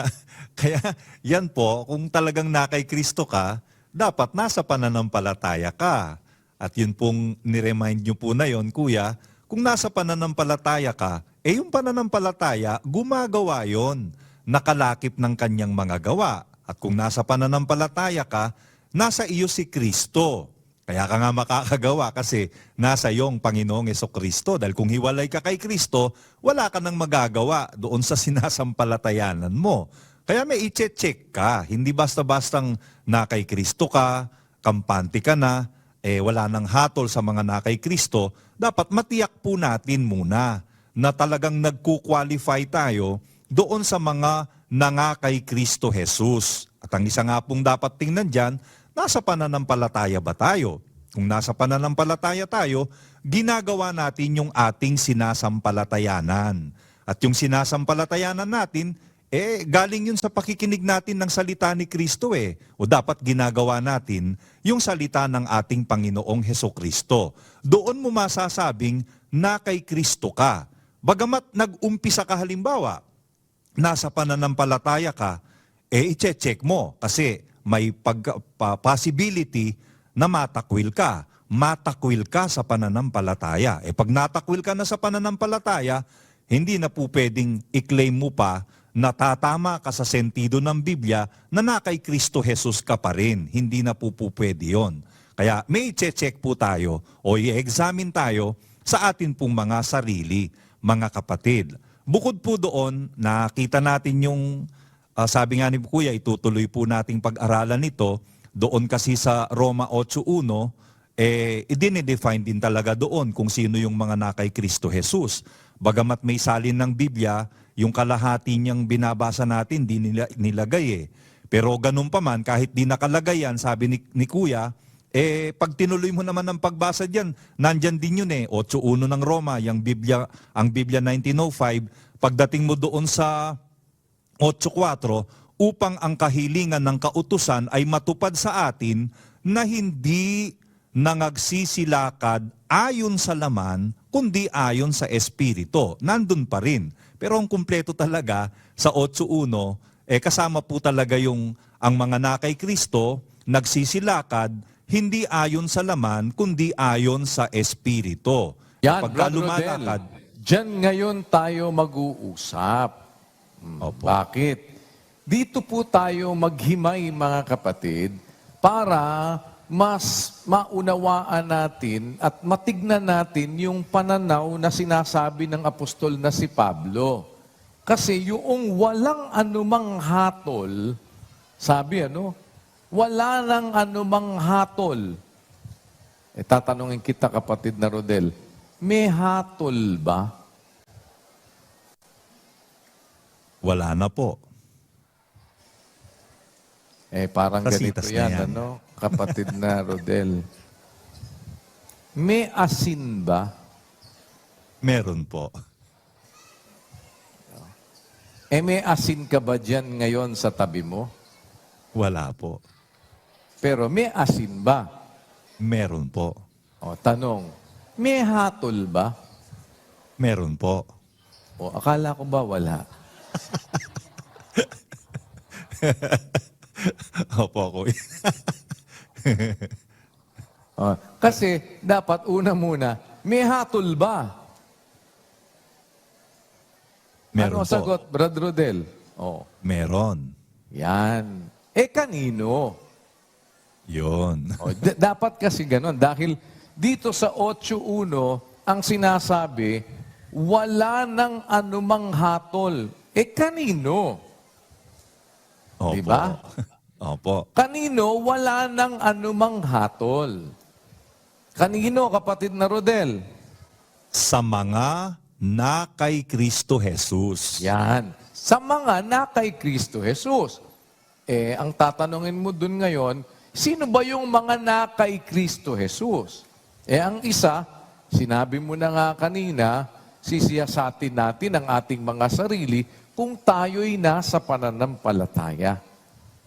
Kaya yan po, kung talagang na kay Kristo ka, dapat nasa pananampalataya ka. At yun pong niremind nyo po na yon, kuya, kung nasa pananampalataya ka, yung pananampalataya, gumagawa yon, nakalakip ng kanyang mga gawa. At kung nasa pananampalataya ka, nasa iyo si Kristo. Kaya ka nga makakagawa kasi nasa iyong Panginoong Jesucristo. Dahil kung hiwalay ka kay Kristo, wala ka nang magagawa doon sa sinasampalatayanan mo. Kaya may i-check ka. Hindi basta-bastang na kay Kristo ka, kampante ka na, wala nang hatol sa mga na kay Kristo. Dapat matiyak po natin muna na talagang nagku-qualify tayo doon sa mga nangakay Kristo Jesus. At ang isa nga pong dapat tingnan dyan, nasa pananampalataya ba tayo? Kung nasa pananampalataya tayo, ginagawa natin yung ating sinasampalatayanan. At yung sinasampalatayanan natin, galing yun sa pakikinig natin ng salita ni Kristo O dapat ginagawa natin yung salita ng ating Panginoong Hesukristo. Doon mo masasabing na kay Kristo ka. Bagamat nag-umpisa ka halimbawa, nasa pananampalataya ka, i-check mo kasi may possibility na matakwil ka. Matakwil ka sa pananampalataya. Pag natakwil ka na sa pananampalataya, hindi na po pwedeng i-claim mo pa na tatama ka sa sentido ng Biblia na kay Kristo Jesus ka pa rin. Hindi na po pwede yun. Kaya may i-check po tayo o i-examine tayo sa atin pong mga sarili, mga kapatid. Bukod po doon, nakita natin yung, sabi nga ni Kuya, itutuloy po nating pag-aralan nito. Doon kasi sa Roma 8.1, idinidefine din talaga doon kung sino yung mga nakay Kristo Jesus. Bagamat may salin ng Biblia, yung kalahati niyang binabasa natin, di nilagay Pero ganun pa man, kahit di nakalagay yan, sabi ni Kuya, pag tinuloy mo naman ang pagbasa diyan, nandyan din yun 8.1 ng Roma, ang Biblia 1905, pagdating mo doon sa 8.4, upang ang kahilingan ng kautusan ay matupad sa atin na hindi nangagsisilakad ayon sa laman, kundi ayon sa Espiritu. Nandun pa rin. Pero ang kumpleto talaga sa 8.1, kasama po talaga yung ang mga nakay Kristo, nagsisilakad, hindi ayon sa laman, kundi ayon sa Espiritu. Yan, Pagka Brother lumalakad, Rodel, dyan ngayon tayo mag-uusap. Opo. Bakit? dito po tayo maghimay mga kapatid para mas maunawaan natin at matignan natin yung pananaw na sinasabi ng apostol na si Pablo. Kasi yung walang anumang hatol, sabi wala nang anumang hatol. Tatanungin kita kapatid na Rodel, may hatol ba? Wala na po. Parang ganito Kasitas na yan, yan. kapatid na Rodel. May asin ba? Meron po. May asin ka ba dyan ngayon sa tabi mo? Wala po. Pero may asin ba? Meron po. Tanong, may hatol ba? Meron po. Akala ko ba wala? Opo, kuya. Kasi dapat una muna, may hatol ba? Meron Ano po. sagot, Brad Rodel? Meron. Yan. Kanino? Yun. Dapat kasi ganon. Dahil dito sa 8.1, ang sinasabi, wala nang anumang hatol. Kanino? Opo. Diba? Opo. Kanino wala nang anumang hatol? Kanino, kapatid na Rodel? Sa mga na kay Kristo Jesus. Yan. Sa mga na kay Kristo Jesus. Ang tatanungin mo dun ngayon, sino ba yung mga na kay Kristo Jesus? Ang isa, sinabi mo na nga kanina, sisiyasatin natin ang ating mga sarili kung tayo'y nasa pananampalataya.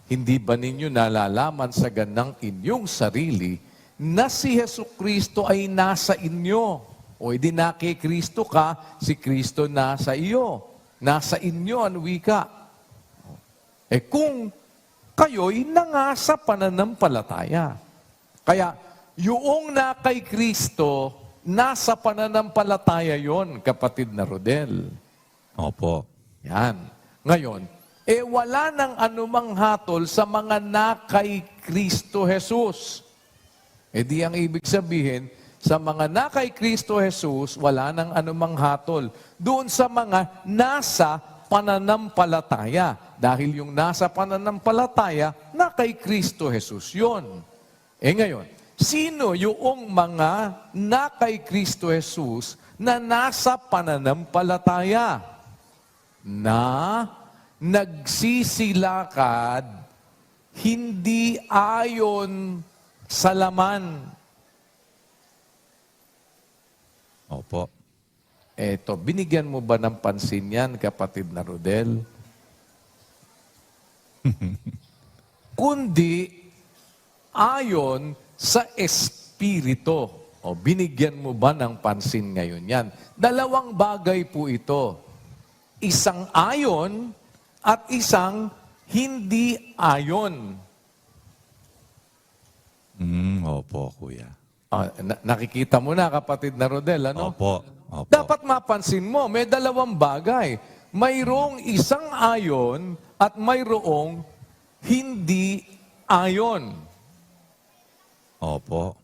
Hindi ba ninyo nalalaman sa ganang inyong sarili na si Jesucristo ay nasa inyo? O hindi na kay Kristo ka, si Kristo nasa iyo. Nasa inyo ang wika. Kung kayo'y nangasa pananampalataya. Kaya, yung na kay Kristo, nasa pananampalataya yon, kapatid na Rodel. Opo. Yan. Ngayon, wala nang anumang hatol sa mga na kay Kristo Jesus. Di ang ibig sabihin, sa mga na kay Kristo Jesus, wala nang anumang hatol. Doon sa mga nasa pananampalataya. Dahil yung nasa pananampalataya, na kay Kristo Jesus yun. Ngayon, sino yung mga na kay Kristo Jesus na nasa pananampalataya? Na nagsisilakad hindi ayon sa laman. Opo. Binigyan mo ba ng pansin yan, kapatid na Rodel? Kundi ayon sa Espiritu. Binigyan mo ba ng pansin ngayon yan? Dalawang bagay po ito. Isang ayon at isang hindi ayon. Opo, kuya. Nakikita mo na, kapatid na Rodel, ano? Opo. Opo. Dapat mapansin mo, may dalawang bagay. Mayroong isang ayon at mayroong hindi ayon. Opo.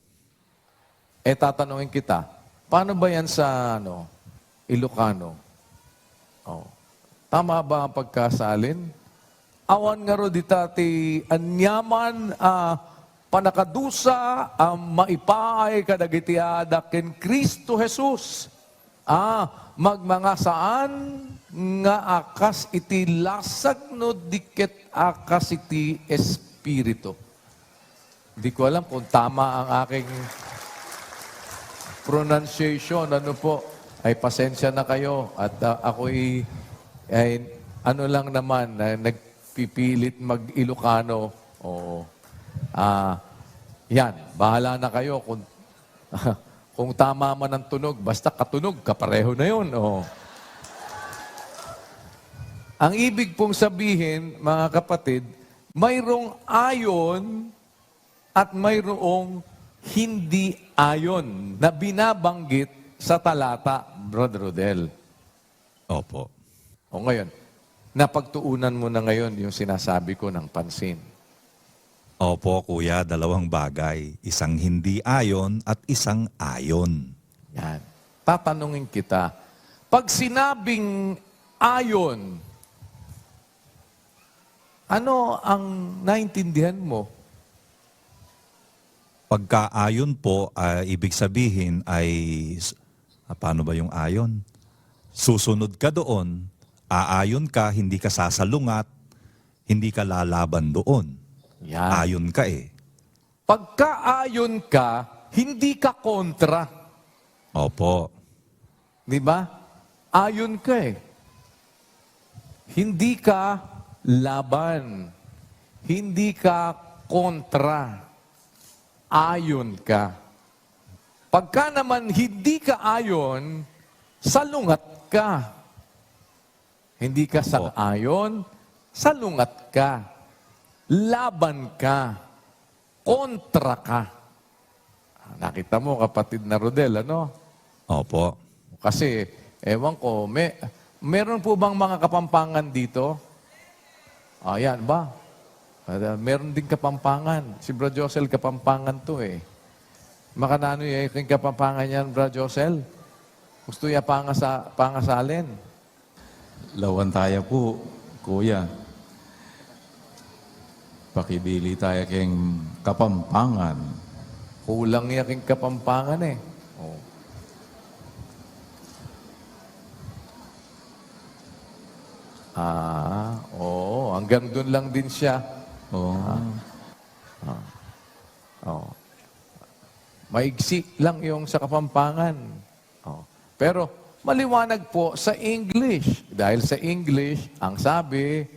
Tatanungin kita, paano ba yan sa Ilocano? Tama ba ang pagkasalin? Awan nga ro ditati anyaman panakadusa maipaay kadagiti ken Kristo Jesus. Magmanga saan nga akas iti lasag no diket akas iti Espiritu. Hindi ko alam kung tama ang aking pronunciation. Ano po? Pasensya na kayo. At ako'y lang naman, nagpipilit mag-Ilocano. Yan, bahala na kayo kung kung tama man ang tunog, basta katunog, kapareho na yun. Ang ibig pong sabihin, mga kapatid, mayroong ayon at mayroong hindi ayon na binabanggit sa talata, Brother Rodel. Opo. Ngayon, napagtuunan mo na ngayon yung sinasabi ko ng pansin? Opo, kuya, dalawang bagay. Isang hindi ayon at isang ayon. Yan. Tatanungin kita, pag sinabing ayon, ano ang naintindihan mo? Pagka-ayon po, ibig sabihin ay, paano ba yung ayon? Susunod ka doon, aayon ka, hindi ka sasalungat, hindi ka lalaban doon. Yan. Ayon ka eh. Pagka-ayon ka, hindi ka kontra. Opo. Di ba? Ayon ka eh. Hindi ka laban. Hindi ka kontra. Ayon ka. Pagka naman hindi ka ayon, salungat ka. Hindi ka sang-ayon, salungat ka. Laban ka. Kontra ka. Nakita mo, kapatid na Rodel, ano? Opo. Kasi, ewan ko, meron po bang mga kapampangan dito? Ayan ba? Meron din kapampangan. Si Bro Josel, kapampangan to eh. Makanano yung kapampangan yan, Bro Josel? Gusto niya pangasalin? Lawantaya po, kuya. Pakibili tayo keng kapampangan. Kulang niya king kapampangan eh. Oh. Oo. Hanggang doon lang din siya. Oh. Oh. Maigsi lang yung sa Kapampangan. Oh. Pero maliwanag po sa English. Dahil sa English, ang sabi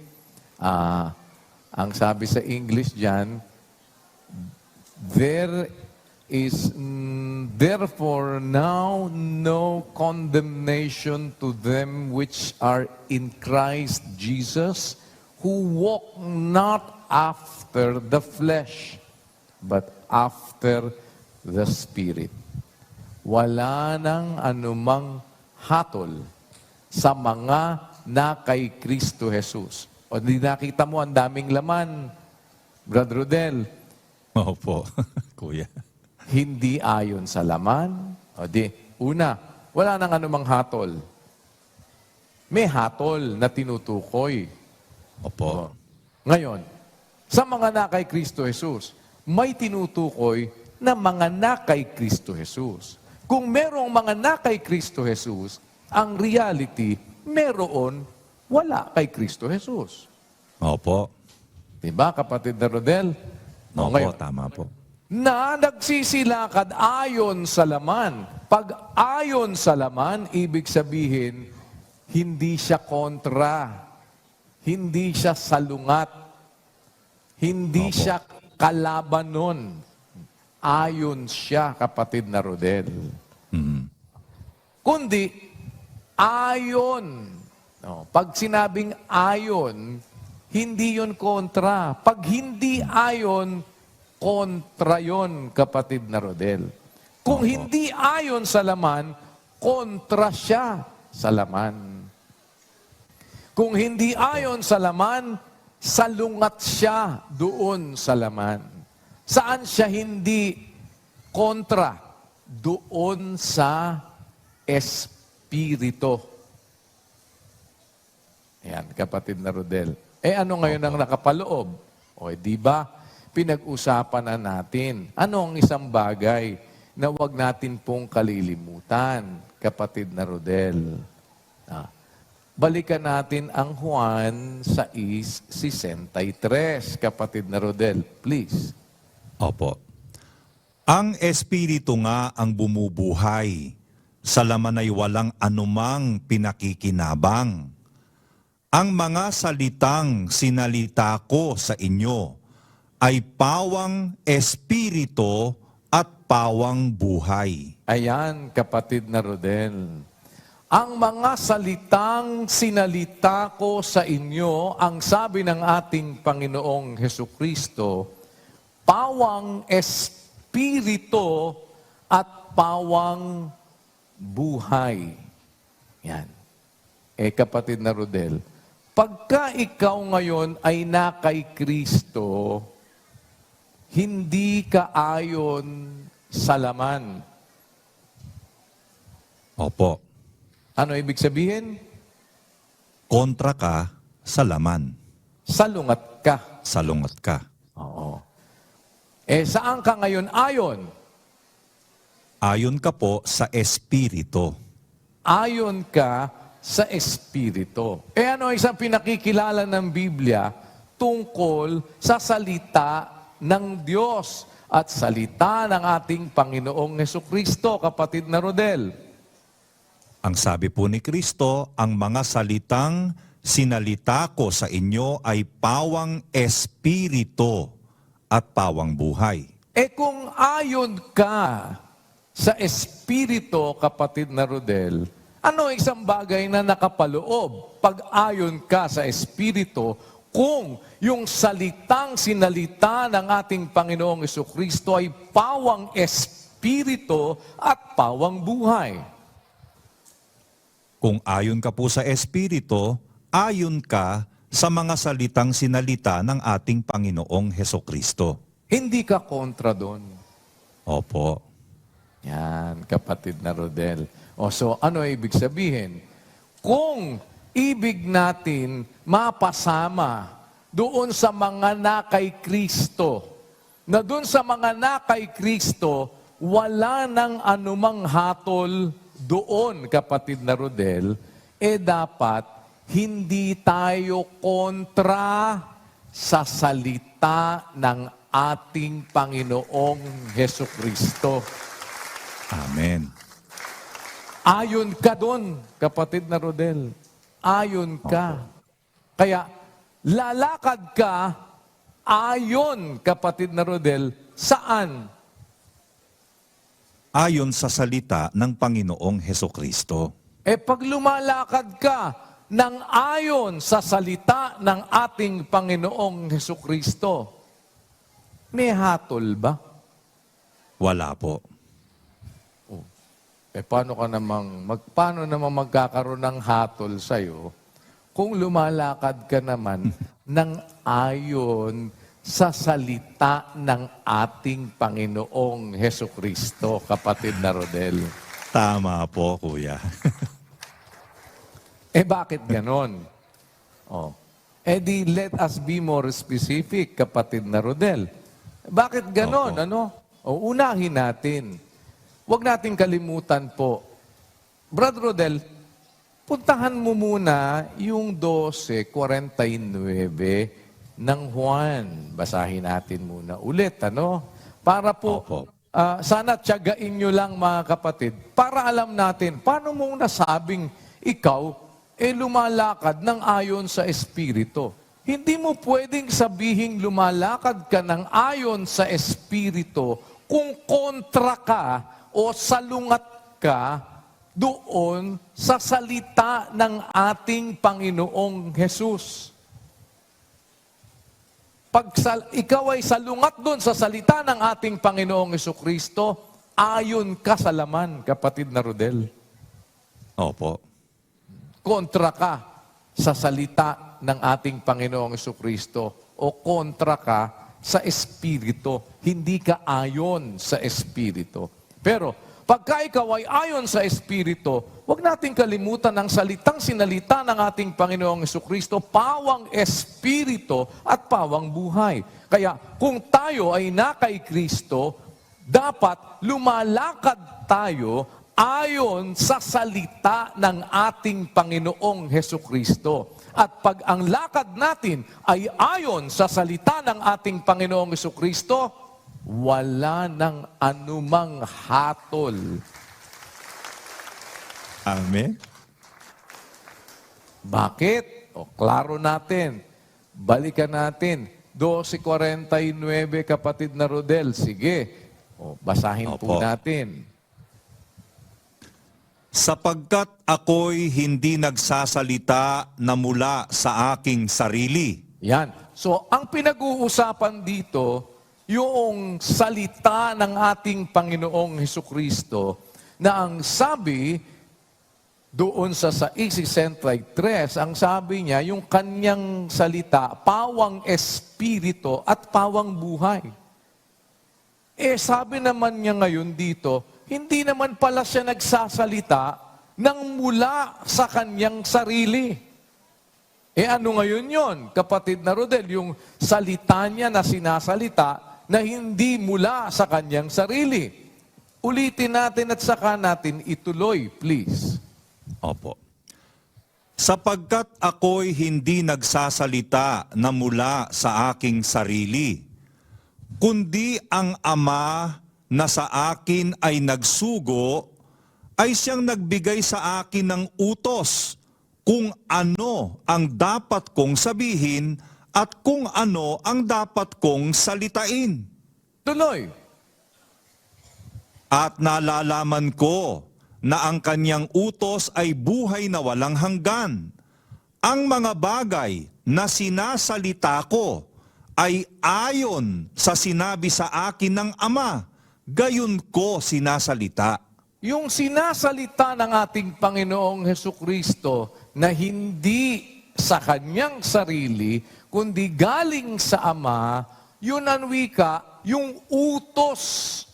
sa English diyan, there is therefore now no condemnation to them which are in Christ Jesus, who walk not after the flesh, but after the Spirit. Wala nang anumang hatol sa mga na kay Kristo Jesus. O di nakita mo, ang daming laman, Brother Rodel. Opo, kuya. Hindi ayon sa laman. O di, una, wala nang anumang hatol. May hatol na tinutukoy. Opo. Ngayon, sa mga na kay Kristo Jesus, may tinutukoy na mga na kay Kristo Jesus. Kung merong mga na kay Kristo Jesus, ang reality, meron wala kay Kristo Jesus. Opo. Diba, kapatid na Rodel? O, Opo, ngayon, tama po. na nagsisilakad ayon sa laman. Pag ayon sa laman, ibig sabihin, hindi siya kontra, hindi siya salungat, hindi Opo. siya kalaban nun. Ayon siya, kapatid na Rodel. Mm. Kundi, ayon. No, pag sinabing ayon, hindi yun kontra. Pag hindi ayon, kontra yon, kapatid na Rodel. Kung hindi ayon sa laman, kontra siya sa laman. Kung hindi ayon sa laman, salungat siya doon sa laman. Saan siya hindi kontra? Doon sa Espiritu. Ayan, kapatid na Rodel. Ano ngayon ang nakapaloob? O, di ba? Pinag-usapan na natin. Ano ang isang bagay na wag natin pong kalilimutan, kapatid na Rodel? Balikan natin ang Juan 6:63, kapatid na Rodel. Please. Opo. Ang Espiritu nga ang bumubuhay. Sa laman ay walang anumang pinakikinabang. Ang mga salitang sinalita ko sa inyo ay pawang espiritu at pawang buhay. Ayan, kapatid na Rodel. Ang mga salitang sinalita ko sa inyo, ang sabi ng ating Panginoong Hesukristo, pawang espiritu at pawang buhay. Yan. Kapatid na Rodel, Pagka ikaw ngayon ay na kay Kristo, hindi ka ayon sa laman. Opo. Ano ibig sabihin? Kontra ka sa laman. Salungat ka. Salungat ka. Oo. Saan ka ngayon ayon? Ayon ka po sa Espiritu. Ayon ka sa Espiritu. Ano isang pinakikilala ng Biblia tungkol sa salita ng Diyos at salita ng ating Panginoong Hesukristo, kapatid na Rodel. Ang sabi po ni Kristo, ang mga salitang sinalita ko sa inyo ay pawang espiritu at pawang buhay. Kung ayon ka sa espiritu, kapatid na Rodel, ano isang bagay na nakapaloob pag ayon ka sa espiritu kung yung salitang sinalita ng ating Panginoong Hesukristo ay pawang espiritu at pawang buhay? Kung ayon ka po sa Espiritu, ayon ka sa mga salitang sinalita ng ating Panginoong Hesukristo. Hindi ka kontra doon. Opo. Yan, kapatid na Rodel. So ano ibig sabihin? Kung ibig natin mapasama doon sa mga na kay Kristo, na doon sa mga na kay Kristo, wala nang anumang hatol doon, kapatid na Rodel, dapat hindi tayo kontra sa salita ng ating Panginoong Hesukristo. Amen. Ayon ka doon, kapatid na Rodel. Ayon ka. Kaya, lalakad ka ayon, kapatid na Rodel, saan? Ayon sa salita ng Panginoong Hesukristo. Pag lumalakad ka ng ayon sa salita ng ating Panginoong Hesukristo, may hatol ba? Wala po. Paano namang magkakaroon ng hatol sa'yo kung lumalakad ka naman ng ayon sa salita ng ating Panginoong Hesukristo, kapatid na Rodel? Tama po, kuya. Bakit ganon? Let us be more specific, kapatid na Rodel. Bakit ganon? Unahin natin. Huwag natin kalimutan po. Brad Rodel, puntahan mo muna yung 12:49 ng Juan. Basahin natin muna ulit, Para po, Opo. sana tiyagain nyo lang, mga kapatid, para alam natin, paano mong nasabing ikaw, lumalakad ng ayon sa Espiritu. Hindi mo pwedeng sabihing lumalakad ka ng ayon sa Espiritu kung kontra ka o salungat ka doon sa salita ng ating Panginoong Hesus. Pag ikaw ay salungat doon sa salita ng ating Panginoong Hesukristo, ayon ka sa laman, kapatid na Rodel. Opo. Kontra ka sa salita ng ating Panginoong Hesukristo o kontra ka sa Espiritu. Hindi ka ayon sa Espiritu. Pero, pagka ikaw ay ayon sa Espiritu, huwag nating kalimutan ang salitang sinalita ng ating Panginoong Hesukristo, pawang Espiritu at pawang buhay. Kaya, kung tayo ay na kay Kristo, dapat lumalakad tayo ayon sa salita ng ating Panginoong Hesukristo. At pag ang lakad natin ay ayon sa salita ng ating Panginoong Hesukristo, wala nang anumang hatol. Amen. Bakit? Klaro natin. Balikan natin. 12:49, kapatid na Rodel. Sige. Basahin po Opo. natin. Sapagkat ako'y hindi nagsasalita na mula sa aking sarili. Yan. So, ang pinag-uusapan dito, yung salita ng ating Panginoong Hesukristo, na ang sabi doon sa 6:33, ang sabi niya, yung kanyang salita, pawang espiritu at pawang buhay. Sabi naman niya ngayon dito, hindi naman pala siya nagsasalita nang mula sa kanyang sarili. Ano ngayon yon, kapatid na Rodel? Yung salita niya na sinasalita na hindi mula sa kanyang sarili. Ulitin natin at saka natin ituloy, please. Opo. Sapagkat ako'y hindi nagsasalita na mula sa aking sarili, kundi ang Ama na sa akin ay nagsugo, ay siyang nagbigay sa akin ng utos kung ano ang dapat kong sabihin at kung ano ang dapat kong salitain. Tuloy. At nalalaman ko na ang kanyang utos ay buhay na walang hanggan. Ang mga bagay na sinasalita ko ay ayon sa sinabi sa akin ng Ama, gayon ko sinasalita. Yung sinasalita ng ating Panginoong Hesukristo na hindi sa kanyang sarili, kundi galing sa Ama, yun ang wika, yung utos.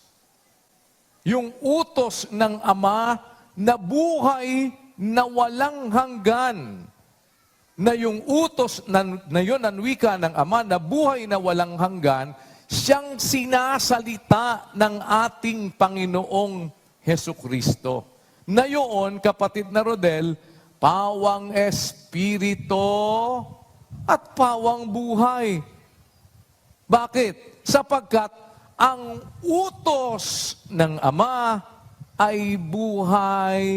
Yung utos ng Ama na buhay na walang hanggan. Na yung utos na yun ang wika ng Ama na buhay na walang hanggan, siyang sinasalita ng ating Panginoong Hesukristo. Na yun, kapatid na Rodel, pawang espiritu at pawang buhay. Bakit? Sapagkat ang utos ng Ama ay buhay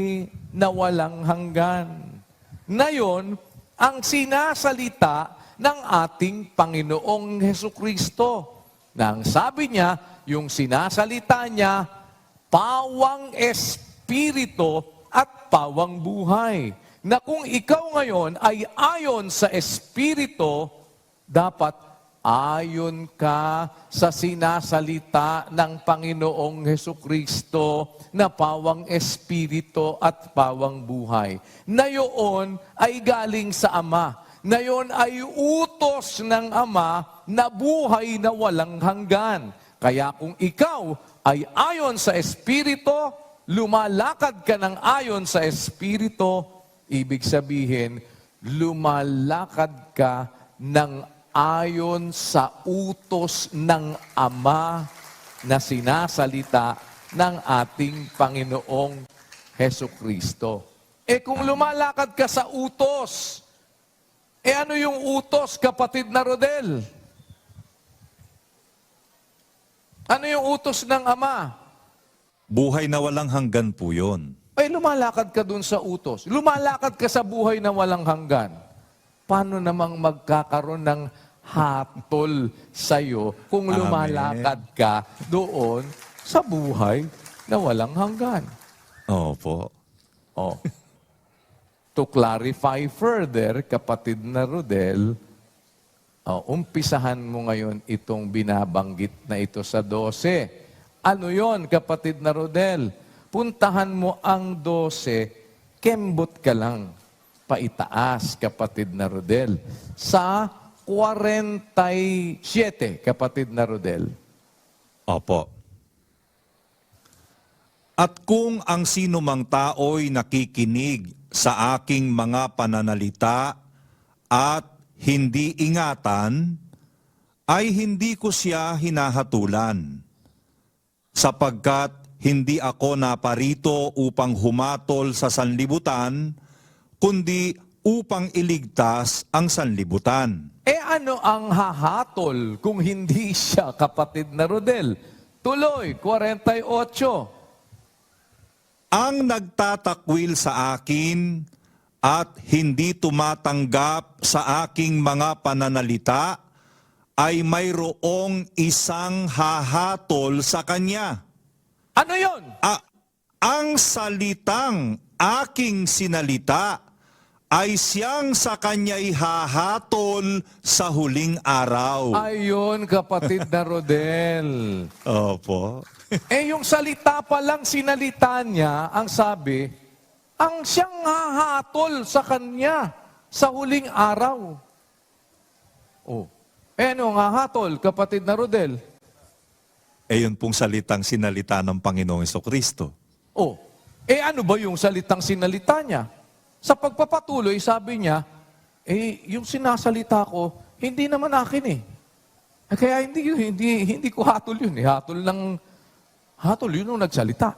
na walang hanggan. Na yun, ang sinasalita ng ating Panginoong Hesukristo. Na ang sabi niya, yung sinasalita niya, pawang espiritu at pawang buhay. Na kung ikaw ngayon ay ayon sa espiritu, dapat ayon ka sa sinasalita ng Panginoong Hesukristo na pawang espiritu at pawang buhay. Na yun ay galing sa Ama. Na yun ay utos ng Ama na buhay na walang hanggan. Kaya kung ikaw ay ayon sa Espiritu, lumalakad ka ng ayon sa Espiritu, ibig sabihin, lumalakad ka ng ayon sa utos ng Ama na sinasalita ng ating Panginoong Hesukristo. Kung lumalakad ka sa utos, ano yung utos, kapatid na Rodel? Ano yung utos ng Ama? Buhay na walang hanggan po yun. Lumalakad ka dun sa utos. Lumalakad ka sa buhay na walang hanggan. Paano namang magkakaroon ng hatol sa'yo kung lumalakad ka doon sa buhay na walang hanggan? Opo. Oh. To clarify further, kapatid na Rodel, umpisahan mo ngayon itong binabanggit na ito sa 12. Ano yon, kapatid na Rodel? Puntahan mo ang 12, kembot ka lang, paitaas, kapatid na Rodel. Sa 47, kapatid na Rodel. Opo. At kung ang sino mang tao'y nakikinig sa aking mga pananalita at hindi ingatan, ay hindi ko siya hinahatulan. Sapagkat hindi ako naparito upang humatol sa sanlibutan, kundi upang iligtas ang sanlibutan. Ano ang hahatol kung hindi siya, kapatid na Rodel? Tuloy, 48. Ang nagtatakwil sa akin at hindi tumatanggap sa aking mga pananalita ay mayroong isang hahatol sa kanya. Ano yon? Ang salitang aking sinalita ay siyang sa kanya'y hahatol sa huling araw. Ayon, kapatid na Rodel. Opo. Yung salita pa lang sinalita niya, ang sabi, ang siyang hahatol sa kanya sa huling araw. Oh. Ano ang hahatol, kapatid na Rodel? Yun pong salitang sinalita ng Panginoong Jesucristo. Oh. Ano ba yung salitang sinalita niya? Sa pagpapatuloy, sabi niya, yung sinasalita ko, hindi naman akin eh. Kaya hindi ko hatol yun. Hatol yun nung nagsalita.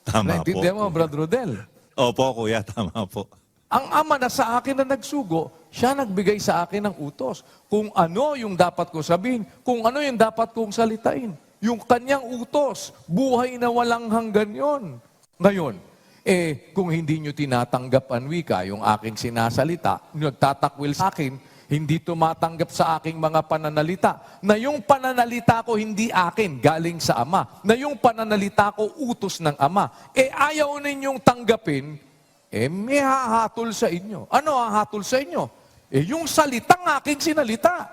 Tama po. Naintindihan mo, Brother Rodel? Opo, kuya, tama po. Ang ama na sa akin na nagsugo, siya nagbigay sa akin ng utos. Kung ano yung dapat ko sabihin, kung ano yung dapat kong salitain. Yung kanyang utos, buhay na walang hanggan yon. Ngayon, kung hindi nyo tinatanggap ang wika, yung aking sinasalita, nagtatakwil sa akin, hindi tumatanggap sa aking mga pananalita, na yung pananalita ko hindi akin, galing sa Ama, na yung pananalita ko utos ng Ama, ayaw ninyong tanggapin, may hahatol sa inyo. Ano hahatol sa inyo? Yung salitang aking sinalita.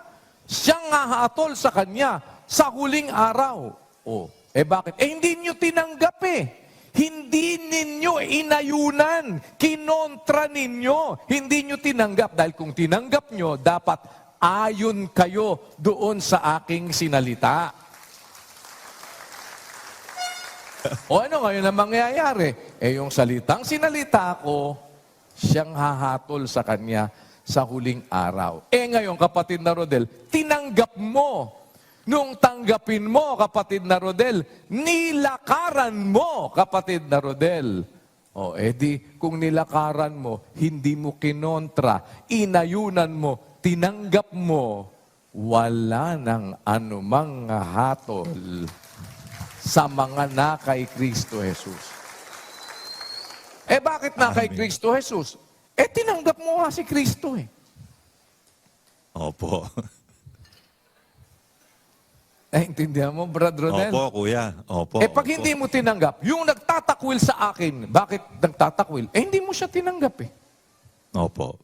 Siyang hahatol sa kanya sa huling araw. Bakit? Hindi nyo tinanggap Hindi ninyo inayunan. Kinontra ninyo. Hindi nyo tinanggap. Dahil kung tinanggap nyo, dapat ayon kayo doon sa aking sinalita. Ano ngayon ang mangyayari? Yung salitang sinalita ko, siyang hahatol sa kanya sa huling araw. Ngayon, kapatid na Rodel, tinanggap mo. Nung tanggapin mo, kapatid na Rodel, nilakaran mo, kapatid na Rodel. Kung nilakaran mo, hindi mo kinontra, inayunan mo, tinanggap mo, wala nang anumang hatol sa mga na kay Kristo Jesus. Bakit na kay Amen. Kristo Jesus? Tinanggap mo nga si Kristo Opo. Naintindihan mo, Brother Rodel? Opo, kuya. Opo. Pag hindi mo tinanggap, yung nagtatakwil sa akin, bakit nagtatakwil? Hindi mo siya tinanggap Opo.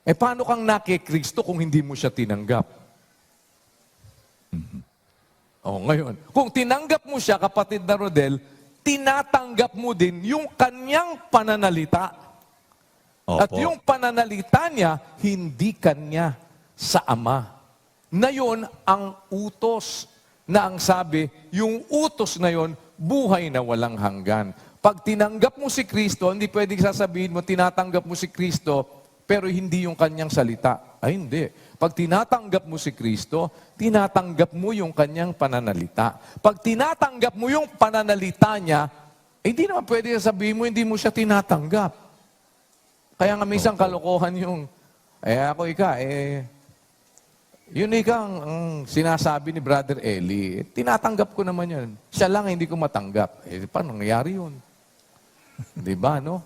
Paano kang na kay Kristo kung hindi mo siya tinanggap? Ngayon, kung tinanggap mo siya, kapatid na Rodel, tinatanggap mo din yung kanyang pananalita. Opo. At yung pananalita niya, hindi kanya sa Ama. Na yun ang utos na ang sabi, yung utos na yun, buhay na walang hanggan. Pag tinanggap mo si Kristo, hindi pwedeng sasabihin mo, tinatanggap mo si Kristo, pero hindi yung kanyang salita. Hindi. Pag tinatanggap mo si Kristo, tinatanggap mo yung kanyang pananalita. Pag tinatanggap mo yung pananalita niya, hindi naman pwede sabihin mo, hindi mo siya tinatanggap. Kaya nga minsan kalokohan yung, yun ang sinasabi ni Brother Eli. Tinatanggap ko naman yun. Siya lang hindi ko matanggap. Paano nangyari yun? Di ba, no?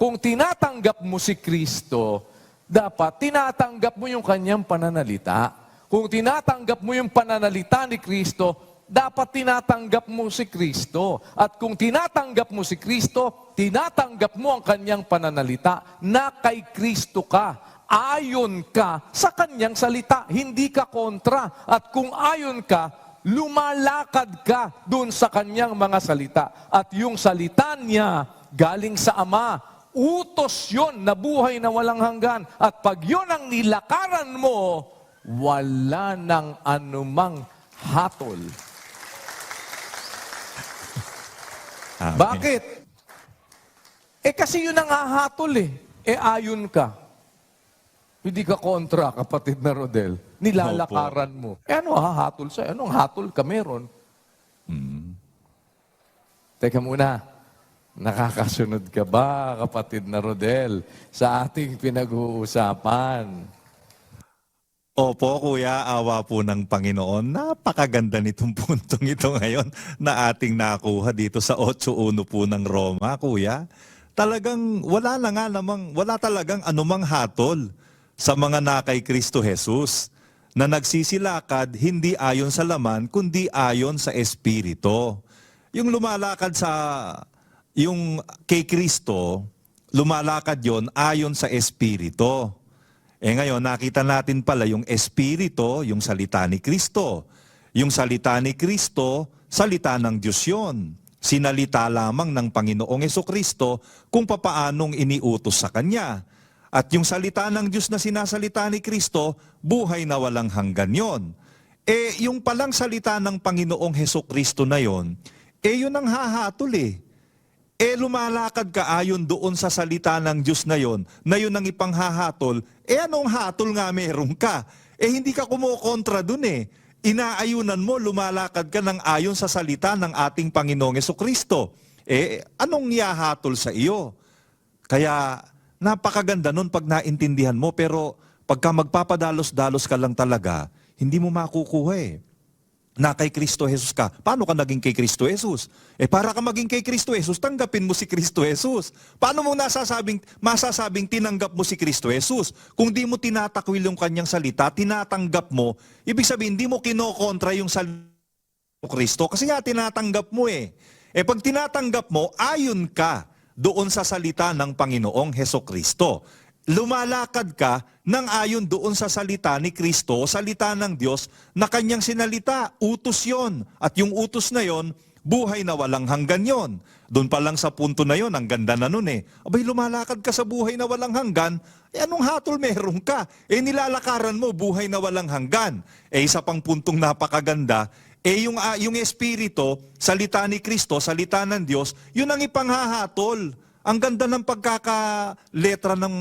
Kung tinatanggap mo si Kristo, dapat tinatanggap mo yung kanyang pananalita. Kung tinatanggap mo yung pananalita ni Kristo, dapat tinatanggap mo si Kristo. At kung tinatanggap mo si Kristo, tinatanggap mo ang kanyang pananalita na kay Kristo ka. Ayon ka sa kanyang salita, hindi ka kontra. At kung ayon ka, lumalakad ka dun sa kanyang mga salita. At yung salita niya galing sa Ama, utos yon na buhay na walang hanggan. At pag yon ang nilakaran mo, wala nang anumang hatol. Amen. Bakit? Kasi yun ang hahatol ayon ka. Hindi ka kontra, kapatid na Rodel. Nilalakaran mo. Ano hahatol sa'yo? Anong hatol ka meron? Teka muna. Nakakasunod ka ba, kapatid na Rodel, sa ating pinag-uusapan? Opo, kuya, awa po ng Panginoon. Napakaganda nitong puntong ito ngayon na ating nakuha dito sa 8.1 po ng Roma, kuya. Talagang wala talagang anumang hatol sa mga na kay Kristo Jesus na nagsisilakad hindi ayon sa laman kundi ayon sa Espiritu. Yung lumalakad yung kay Kristo, lumalakad yon ayon sa Espiritu. Ngayon, nakita natin pala yung Espiritu, yung salita ni Kristo. Yung salita ni Kristo, salita ng Diyos yun. Sinalita lamang ng Panginoong Hesukristo kung papaanong iniutos sa Kanya. At yung salita ng Diyos na sinasalita ni Kristo, buhay na walang hanggan yon. Yung palang salita ng Panginoong Hesukristo na yon, yun ang hahatol lumalakad ka ayon doon sa salita ng Diyos na yun ang ipanghahatol, anong hatol nga meron ka? Hindi ka kumukontra dun Inaayunan mo, lumalakad ka ng ayon sa salita ng ating Panginoong Hesukristo. Anong yahatol sa iyo? Kaya napakaganda nun pag naintindihan mo, pero pagka magpapadalos-dalos ka lang talaga, hindi mo makukuha na kay Kristo Jesus ka. Paano ka naging kay Kristo Jesus? Para ka maging kay Kristo Jesus, tanggapin mo si Kristo Jesus. Paano mo masasabing tinanggap mo si Kristo Jesus? Kung di mo tinatakwil yung kanyang salita, tinatanggap mo, ibig sabihin, di mo kinokontra yung salita ng Kristo kasi nga tinatanggap mo pag tinatanggap mo, ayon ka doon sa salita ng Panginoong Hesukristo. Lumalakad ka ng ayon doon sa salita ni Kristo, salita ng Diyos na kanyang sinalita. Utos yon. At yung utos na yon, buhay na walang hanggan yon. Doon pa lang sa punto na yon, ang ganda na nun Abay, lumalakad ka sa buhay na walang hanggan, anong hatol meron ka? Nilalakaran mo, buhay na walang hanggan. Isa pang puntong napakaganda, yung Espiritu, salita ni Kristo, salita ng Diyos, yun ang ipanghahatol. Ang ganda ng pagkakaletra ng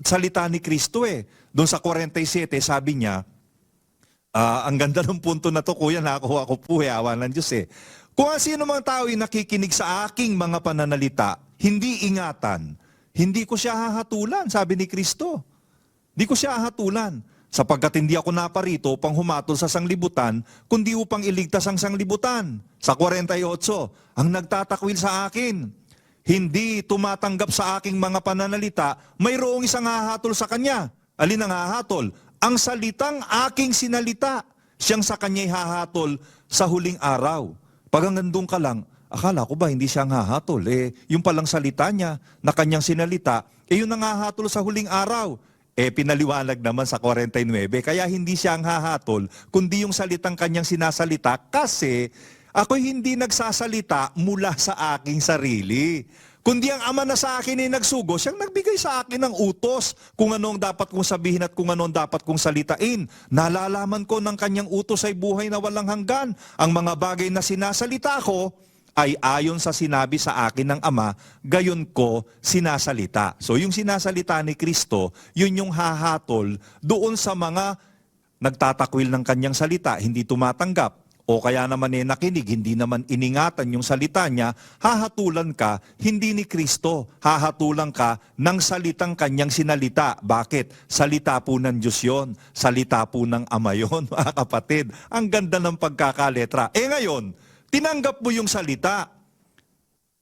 salita ni Kristo Doon sa 47, sabi niya, ang ganda ng punto na to, kuya, nakakuha ko po awa ng Diyos Kung sino mga tao ay nakikinig sa aking mga pananalita, hindi ingatan, hindi ko siya hahatulan, sabi ni Kristo. Hindi ko siya hahatulan, sapagkat hindi ako naparito upang humatol sa sanglibutan, kundi upang iligtas ang sanglibutan. Sa 48, ang nagtatakwil sa akin, hindi tumatanggap sa aking mga pananalita, mayroong isang hahatol sa kanya. Alin ang hahatol? Ang salitang aking sinalita. Siyang sa kanya'y hahatol sa huling araw. Pag hanggang ka lang, akala ko ba hindi siyang hahatol? Yung palang salita niya na kanyang sinalita, yun ang hahatol sa huling araw. Pinaliwanag naman sa 49, kaya hindi siya ang hahatol, kundi yung salitang kanyang sinasalita kasi ako'y hindi nagsasalita mula sa aking sarili. Kundi ang Ama na sa akin ay nagsugo, siyang nagbigay sa akin ng utos kung ano ang dapat kong sabihin at kung ano ang dapat kong salitain. Nalalaman ko ng kanyang utos ay buhay na walang hanggan. Ang mga bagay na sinasalita ko ay ayon sa sinabi sa akin ng Ama, gayon ko sinasalita. So yung sinasalita ni Kristo, yun yung hahatol doon sa mga nagtatakwil ng kanyang salita, hindi tumatanggap. O kaya naman nakinig, hindi naman iningatan yung salita niya, hahatulan ka, hindi ni Kristo, hahatulan ka ng salitang kanyang sinalita. Bakit? Salita po ng Diyos yun, salita po ng Ama yun, mga kapatid. Ang ganda ng pagkakaletra. Ngayon, tinanggap mo yung salita.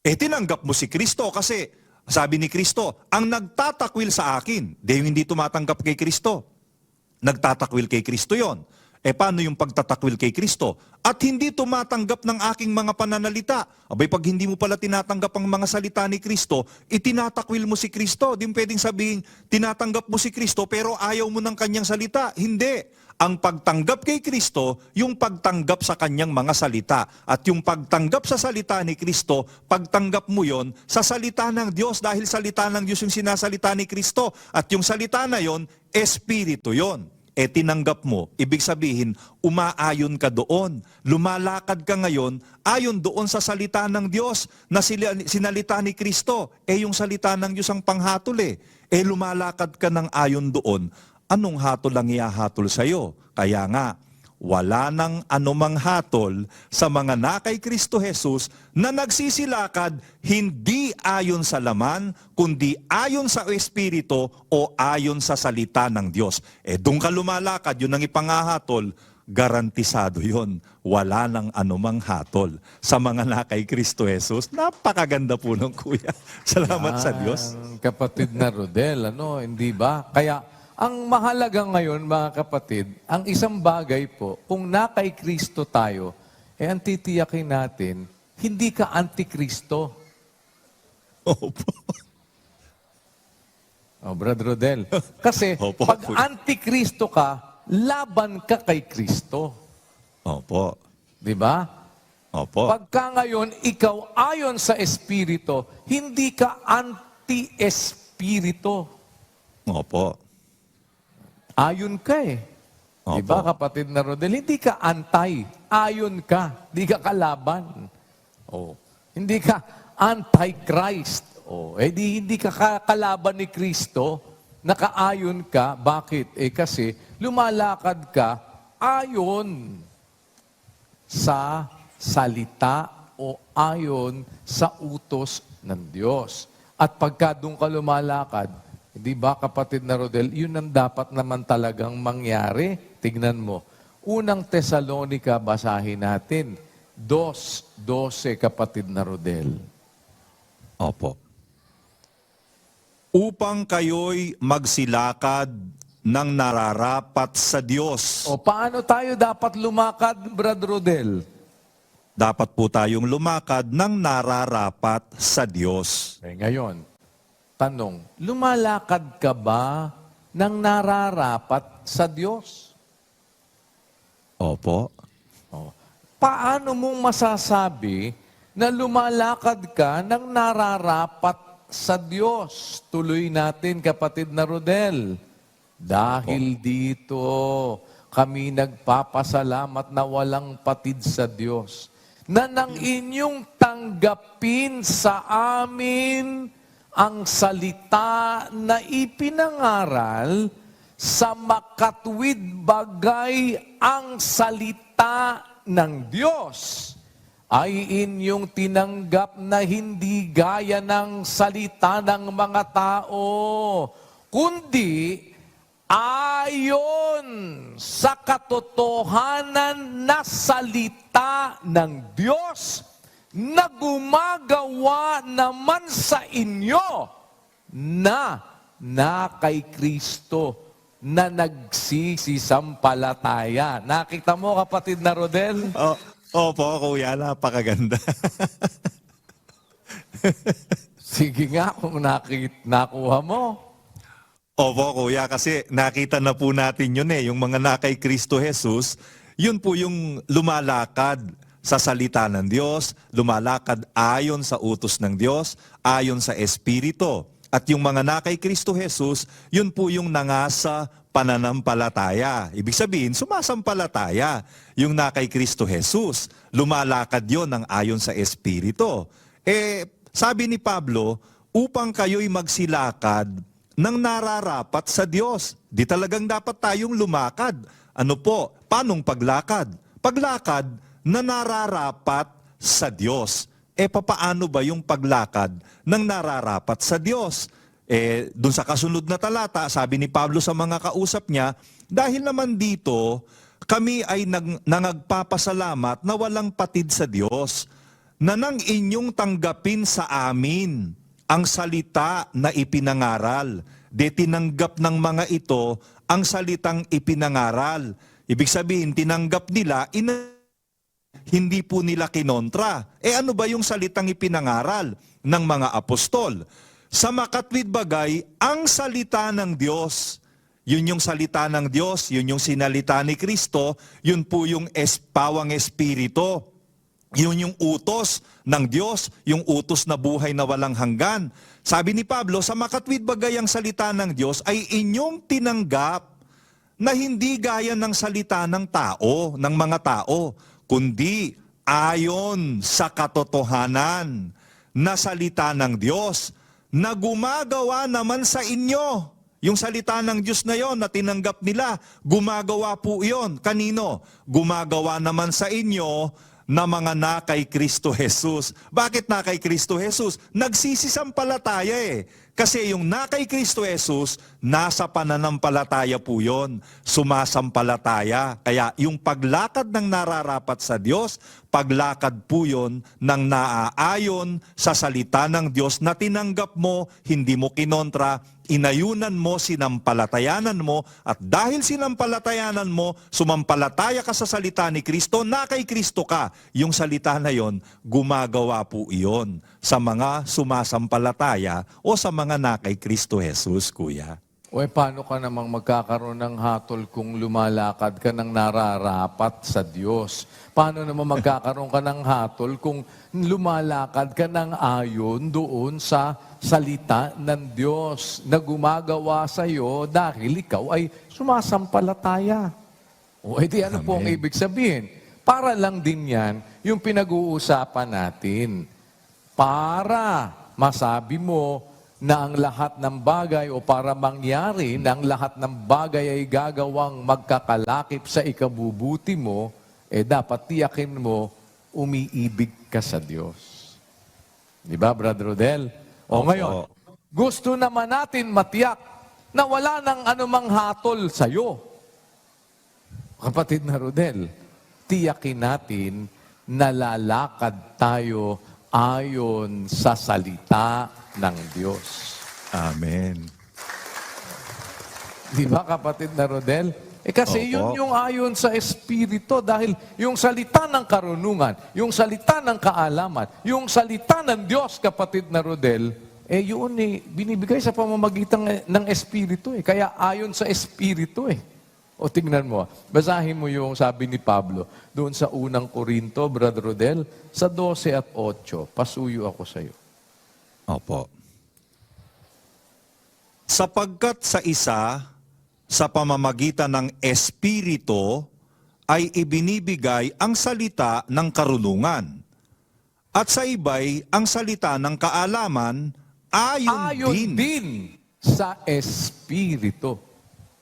Tinanggap mo si Kristo kasi sabi ni Kristo, ang nagtatakwil sa akin, yung hindi tumatanggap kay Kristo. Nagtatakwil kay Kristo yon. Paano yung pagtatakwil kay Kristo? At hindi tumatanggap ng aking mga pananalita. Abay, pag hindi mo pala tinatanggap ang mga salita ni Kristo, itinatakwil mo si Kristo. Di mo pwedeng sabihin, tinatanggap mo si Kristo pero ayaw mo ng kanyang salita. Hindi. Ang pagtanggap kay Kristo, yung pagtanggap sa kanyang mga salita. At yung pagtanggap sa salita ni Kristo, pagtanggap mo yon sa salita ng Diyos dahil salita ng Diyos yung sinasalita ni Kristo. At yung salita na yon, Espiritu yon. Tinanggap mo, ibig sabihin, umaayon ka doon. Lumalakad ka ngayon, ayon doon sa salita ng Diyos na sinalita ni Kristo. Yung salita ng Diyos ang panghatol lumalakad ka ng ayon doon. Anong hatol ang ihahatol sa'yo? Kaya nga, wala nang anumang hatol sa mga nakay Kristo Jesus na nagsisilakad hindi ayon sa laman, kundi ayon sa Espiritu o ayon sa salita ng Diyos. Doon ka lumalakad, yun ang ipangahatol, garantisado yun. Wala nang anumang hatol sa mga nakay Kristo Jesus. Napakaganda po nung kuya. Salamat sa Diyos. Kapatid na Rodel, hindi ba? Kaya, ang mahalaga ngayon, mga kapatid, ang isang bagay po, kung na kay Kristo tayo, ang titiyakin natin, hindi ka antikristo. Opo. Brother Rodel. Kasi Opo, pag kuya. antikristo ka, laban ka kay Kristo. Opo. Di ba? Opo. Pagka ngayon, ikaw ayon sa Espiritu, hindi ka anti-Espiritu. Opo. Ayon ka eh. Opo. Diba, kapatid na Rodel? Hindi ka antay. Ayon ka. Hindi ka kalaban. Oh. Hindi ka anti-Christ. Oh. Eh hindi ka kalaban ni Kristo. Nakaayon ka. Bakit? Kasi lumalakad ka ayon sa salita o ayon sa utos ng Diyos. At pagka doon ka lumalakad, di ba kapatid na Rodel, yun ang dapat naman talagang mangyari. Tignan mo. Unang Tesalonica, basahin natin. 2:12 kapatid na Rodel. Opo. Upang kayo'y magsilakad ng nararapat sa Diyos. O paano tayo dapat lumakad, Brad Rodel? Dapat po tayong lumakad ng nararapat sa Diyos. Ngayon, tanong, lumalakad ka ba ng nararapat sa Diyos? Opo. Paano mong masasabi na lumalakad ka ng nararapat sa Diyos? Tuloy natin, kapatid na Rodel. Dahil dito, kami nagpapasalamat na walang patid sa Diyos, na nang inyong tanggapin sa amin ang salita na ipinangaral sa makatwid bagay ang salita ng Diyos ay inyong tinanggap na hindi gaya ng salita ng mga tao, kundi ayon sa katotohanan na salita ng Diyos na gumagawa naman sa inyo na kay Kristo na nagsisisampalataya. Nakita mo, kapatid na Rodel? Opo, kuya, napakaganda. Sige nga kung nakuha mo. Opo, kuya, kasi nakita na po natin yun yung mga na kay Kristo Jesus, yun po yung lumalakad sa salita ng Diyos, lumalakad ayon sa utos ng Diyos, ayon sa Espiritu. At yung mga na kay Kristo Jesus, yun po yung nangasa pananampalataya. Ibig sabihin, sumasampalataya. Yung na kay Kristo Jesus, lumalakad yun ng ayon sa Espiritu. Sabi ni Pablo, upang kayo'y magsilakad ng nararapat sa Diyos. Di talagang dapat tayong lumakad. Ano po? Paanong paglakad? Paglakad na nararapat sa Diyos. Papaano ba yung paglakad ng nararapat sa Diyos? Dun sa kasunod na talata, sabi ni Pablo sa mga kausap niya, dahil naman dito, kami ay nangagpapasalamat na walang patid sa Diyos, na nang inyong tanggapin sa amin ang salita na ipinangaral. Tinanggap ng mga ito ang salitang ipinangaral. Ibig sabihin, tinanggap nila, hindi po nila kinontra. Ano ba yung salitang ipinangaral ng mga apostol? Sa makatwid bagay, ang salita ng Diyos. Yun yung salita ng Diyos, yun yung sinalita ni Kristo, yun po yung pawang Espiritu. Yun yung utos ng Diyos, yung utos na buhay na walang hanggan. Sabi ni Pablo, sa makatwid bagay ang salita ng Diyos ay inyong tinanggap na hindi gaya ng salita ng tao, ng mga tao, kundi ayon sa katotohanan na salita ng Diyos na gumagawa naman sa inyo. Yung salita ng Diyos na yon na tinanggap nila, gumagawa po yon. Kanino? Gumagawa naman sa inyo na mga na kay Kristo Jesus. Bakit na kay Kristo Jesus? Nagsisisampalataya Kasi yung na kay Kristo Jesus, nasa pananampalataya po yun. Sumasampalataya. Kaya yung paglakad ng nararapat sa Diyos, paglakad po yun ng naaayon sa salita ng Diyos na tinanggap mo, hindi mo kinontra, inayunan mo, sinampalatayanan mo, at dahil sinampalatayanan mo, sumampalataya ka sa salita ni Kristo, na kay Kristo ka. Yung salita na yon, gumagawa po iyon sa mga sumasampalataya o sa mga na kay Kristo Jesus, kuya. O paano ka namang magkakaroon ng hatol kung lumalakad ka ng nararapat sa Diyos? Paano naman magkakaroon ka ng hatol kung lumalakad ka ng ayon doon sa salita ng Diyos na gumagawa sa iyo dahil ikaw ay sumasampalataya? O edi ano po ang ibig sabihin? Para lang din yan yung pinag-uusapan natin. Para masabi mo na ang lahat ng bagay o para mangyari na ang lahat ng bagay ay gagawang magkakalakip sa ikabubuti mo, dapat tiyakin mo, umiibig ka sa Diyos. Di ba, Brother Rodel? O ngayon, gusto naman natin matiyak na wala nang anumang hatol sa'yo. Kapatid na Rodel, tiyakin natin na lalakad tayo ayon sa salita ng Diyos. Amen. Di ba, kapatid na Rodel? Kasi yun yung ayon sa Espiritu dahil yung salita ng karunungan, yung salita ng kaalaman, yung salita ng Diyos, kapatid na Rodel, yun binibigay sa pamamagitan ng Espiritu. Kaya ayon sa Espiritu O tingnan mo, basahin mo yung sabi ni Pablo doon sa unang Korinto, Brother Rodel, sa 12 at 8. Pasuyo ako sa iyo. Opo. Sapagkat sa isa, sa pamamagitan ng Espiritu, ay ibinibigay ang salita ng karunungan. At sa iba'y ang salita ng kaalaman ayon din sa Espiritu.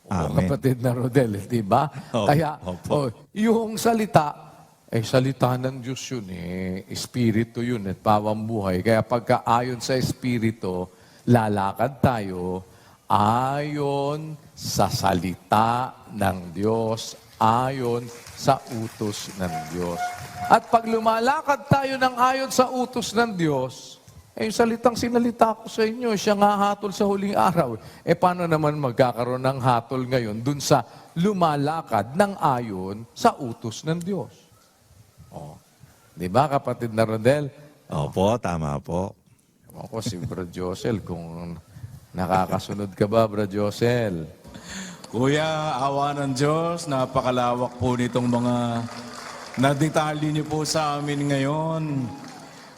Amen. Kapatid na Rodel, di ba? Kaya, yung salita, salita ng Diyos yun Espiritu yun at pawang buhay. Kaya pagka ayon sa Espiritu, lalakad tayo ayon sa salita ng Diyos, ayon sa utos ng Diyos. At pag lumalakad tayo ng ayon sa utos ng Diyos, yung salitang sinalita ko sa inyo, siya nga hatol sa huling araw. Paano naman magkakaroon ng hatol ngayon dun sa lumalakad ng ayon sa utos ng Diyos? Di ba, kapatid na Rodel? Opo, tama po. Ako si Bro Josel, kung nakakasunod ka ba, Bro Josel? Kuya, awa ng Diyos, napakalawak po nitong mga nadetalye niyo po sa amin ngayon.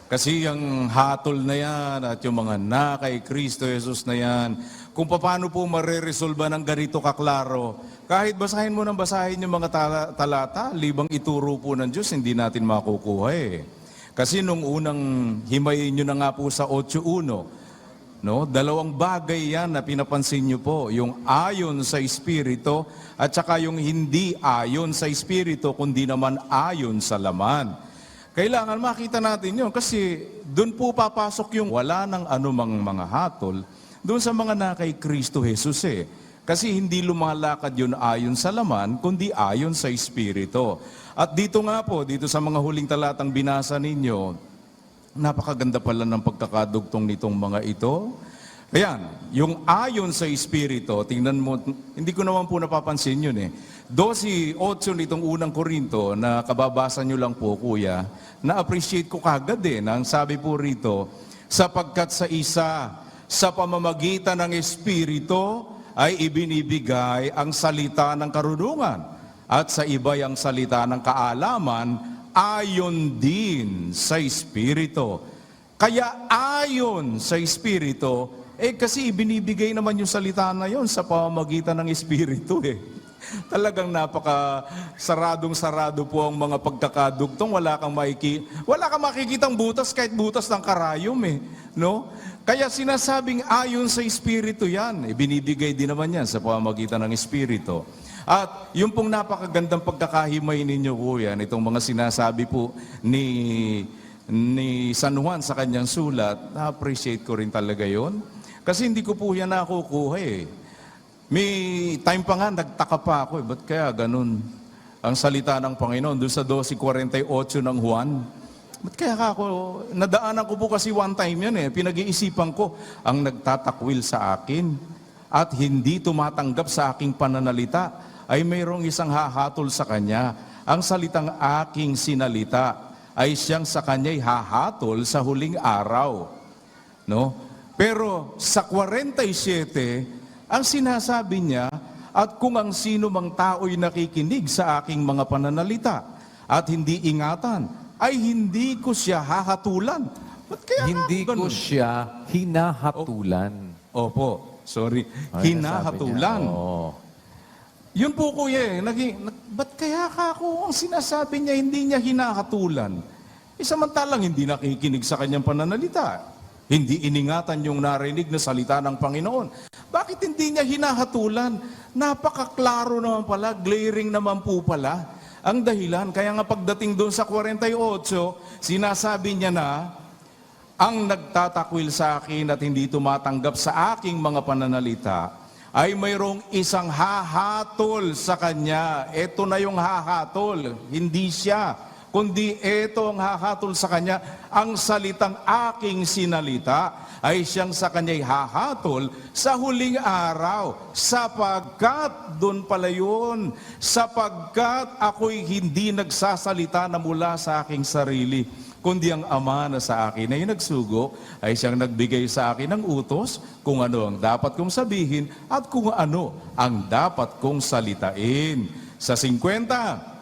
Kasi yung hatol na yan at yung mga na kay Kristo Jesus na yan, kung paano po mareresolba ng ganito kaklaro, kahit basahin mo ng basahin yung mga talata, libang ituro po ng Diyos, hindi natin makukuha Kasi nung unang himayin nyo na nga po sa 8.1, dalawang bagay yan na pinapansin nyo po, yung ayon sa Espiritu at saka yung hindi ayon sa Espiritu, kundi naman ayon sa laman. Kailangan makita natin yun kasi doon po papasok yung wala ng anumang mga hatol doon sa mga na kay Kristo Jesus Kasi hindi lumalakad yun ayon sa laman, kundi ayon sa Espiritu. At dito nga po, dito sa mga huling talatang binasa ninyo, napakaganda pala ng pagkakadugtong nitong mga ito. Ayan, yung ayon sa Espiritu, tingnan mo, hindi ko naman po napapansin yun 12:8 nitong unang Korinto na kababasa nyo lang po, kuya, na-appreciate ko kagad nang sabi po rito, sapagkat sa isa, sa pamamagitan ng Espiritu, ay ibinibigay ang salita ng karunungan at sa iba ang salita ng kaalaman ayon din sa Espiritu. Kaya ayon sa Espiritu, kasi ibinibigay naman yung salita na yon sa pamamagitan ng Espiritu Talagang napaka-saradong-sarado po ang mga pagkakadugtong. Wala kang makikitang butas kahit butas ng karayom no? Kaya sinasabing ayon sa Espiritu yan. Binibigay din naman yan sa pamamagitan ng Espiritu. At yung pong napakagandang pagkakahimay ninyo, kuya, itong mga sinasabi po ni San Juan sa kanyang sulat, na-appreciate ko rin talaga yon. Kasi hindi ko po yan nakukuha May time pa nga, nagtaka pa ako ba't kaya ganun ang salita ng Panginoon doon sa 12:48 ng Juan? Ba't kaya ako, nadaanan ko po kasi one time yan pinag-iisipan ko, ang nagtatakwil sa akin at hindi tumatanggap sa aking pananalita ay mayroong isang hahatol sa kanya. Ang salitang aking sinalita ay siyang sa kanya'y hahatol sa huling araw. No? Pero sa 47, ang sinasabi niya, at kung ang sino mang tao'y nakikinig sa aking mga pananalita at hindi ingatan, ay hindi ko siya hahatulan. Ba't kaya Hindi ganun? ko siya hinahatulan. Opo, sorry. Ay, Hinahatulan. nasabi niya. Oo. Yun po kuya ba't kaya ka ako ang sinasabi niya hindi niya hinahatulan? Samantalang hindi nakikinig sa kanyang pananalita. Hindi iningatan yung narinig na salita ng Panginoon. Bakit hindi niya hinahatulan? Napakaklaro naman pala, glaring naman po pala ang dahilan. Kaya nga pagdating doon sa 48, sinasabi niya na, ang nagtatakwil sa akin at hindi tumatanggap sa aking mga pananalita, ay mayroong isang hahatol sa kanya. Ito na yung hahatol, hindi siya. Kundi ito ang hahatol sa kanya, ang salitang aking sinalita ay siyang sa kanya'y hahatol sa huling araw. Sapagkat, doon pala yun, sapagkat ako'y hindi nagsasalita na mula sa aking sarili, kundi ang Ama na sa akin ay nagsugo, ay siyang nagbigay sa akin ng utos kung ano ang dapat kong sabihin at kung ano ang dapat kong salitain. Sa 50,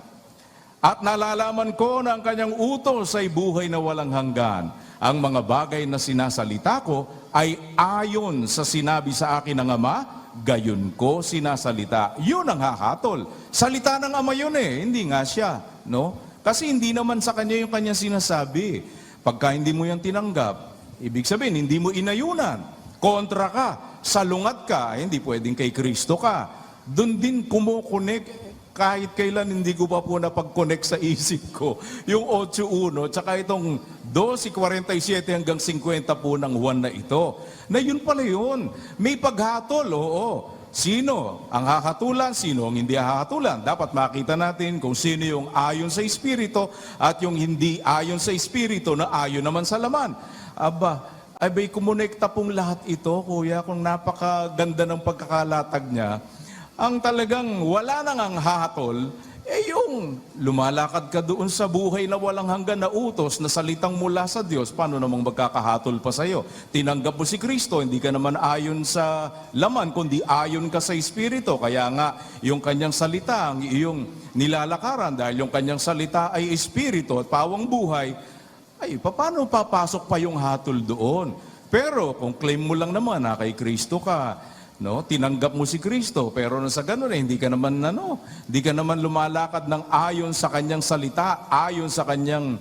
at nalalaman ko na ang kanyang utos ay buhay na walang hanggan. Ang mga bagay na sinasalita ko ay ayon sa sinabi sa akin ng Ama, gayon ko sinasalita. Yun ang hahatol. Salita ng Ama yun hindi nga siya. No? Kasi hindi naman sa kanya yung kanya sinasabi. Pagka hindi mo yan tinanggap, ibig sabihin, hindi mo inayunan. Kontra ka, salungat ka, hindi pwedeng kay Kristo ka. Doon din kumukonek. Kahit kailan hindi ko pa po napag-connect sa isip ko yung 8.1 tsaka itong 12.47 hanggang 50 po ng Juan na ito. Na yun pala yun. May paghatol, oo. Sino ang hahatulan, sino ang hindi hahatulan. Dapat makita natin kung sino yung ayon sa Espiritu at yung hindi ayon sa Espiritu na ayon naman sa laman. Abay, kumonekta pong lahat ito, kuya, kung napakaganda ng pagkakalatag niya. Ang talagang wala nang ang hahatol, yung lumalakad ka doon sa buhay na walang hanggan na utos na salitang mula sa Diyos, paano namang magkakahatol pa sa'yo? Tinanggap mo si Kristo, hindi ka naman ayon sa laman, kundi ayon ka sa Espiritu. Kaya nga, yung kanyang salita, ang iyong nilalakaran, dahil yung kanyang salita ay Espiritu at pawang buhay, ay paano papasok pa yung hatol doon? Pero kung claim mo lang naman na kay Kristo ka, no, tinanggap mo si Kristo, pero sa ganun hindi ka naman hindi ka naman lumalakad ng ayon sa kanyang salita, ayon sa kanyang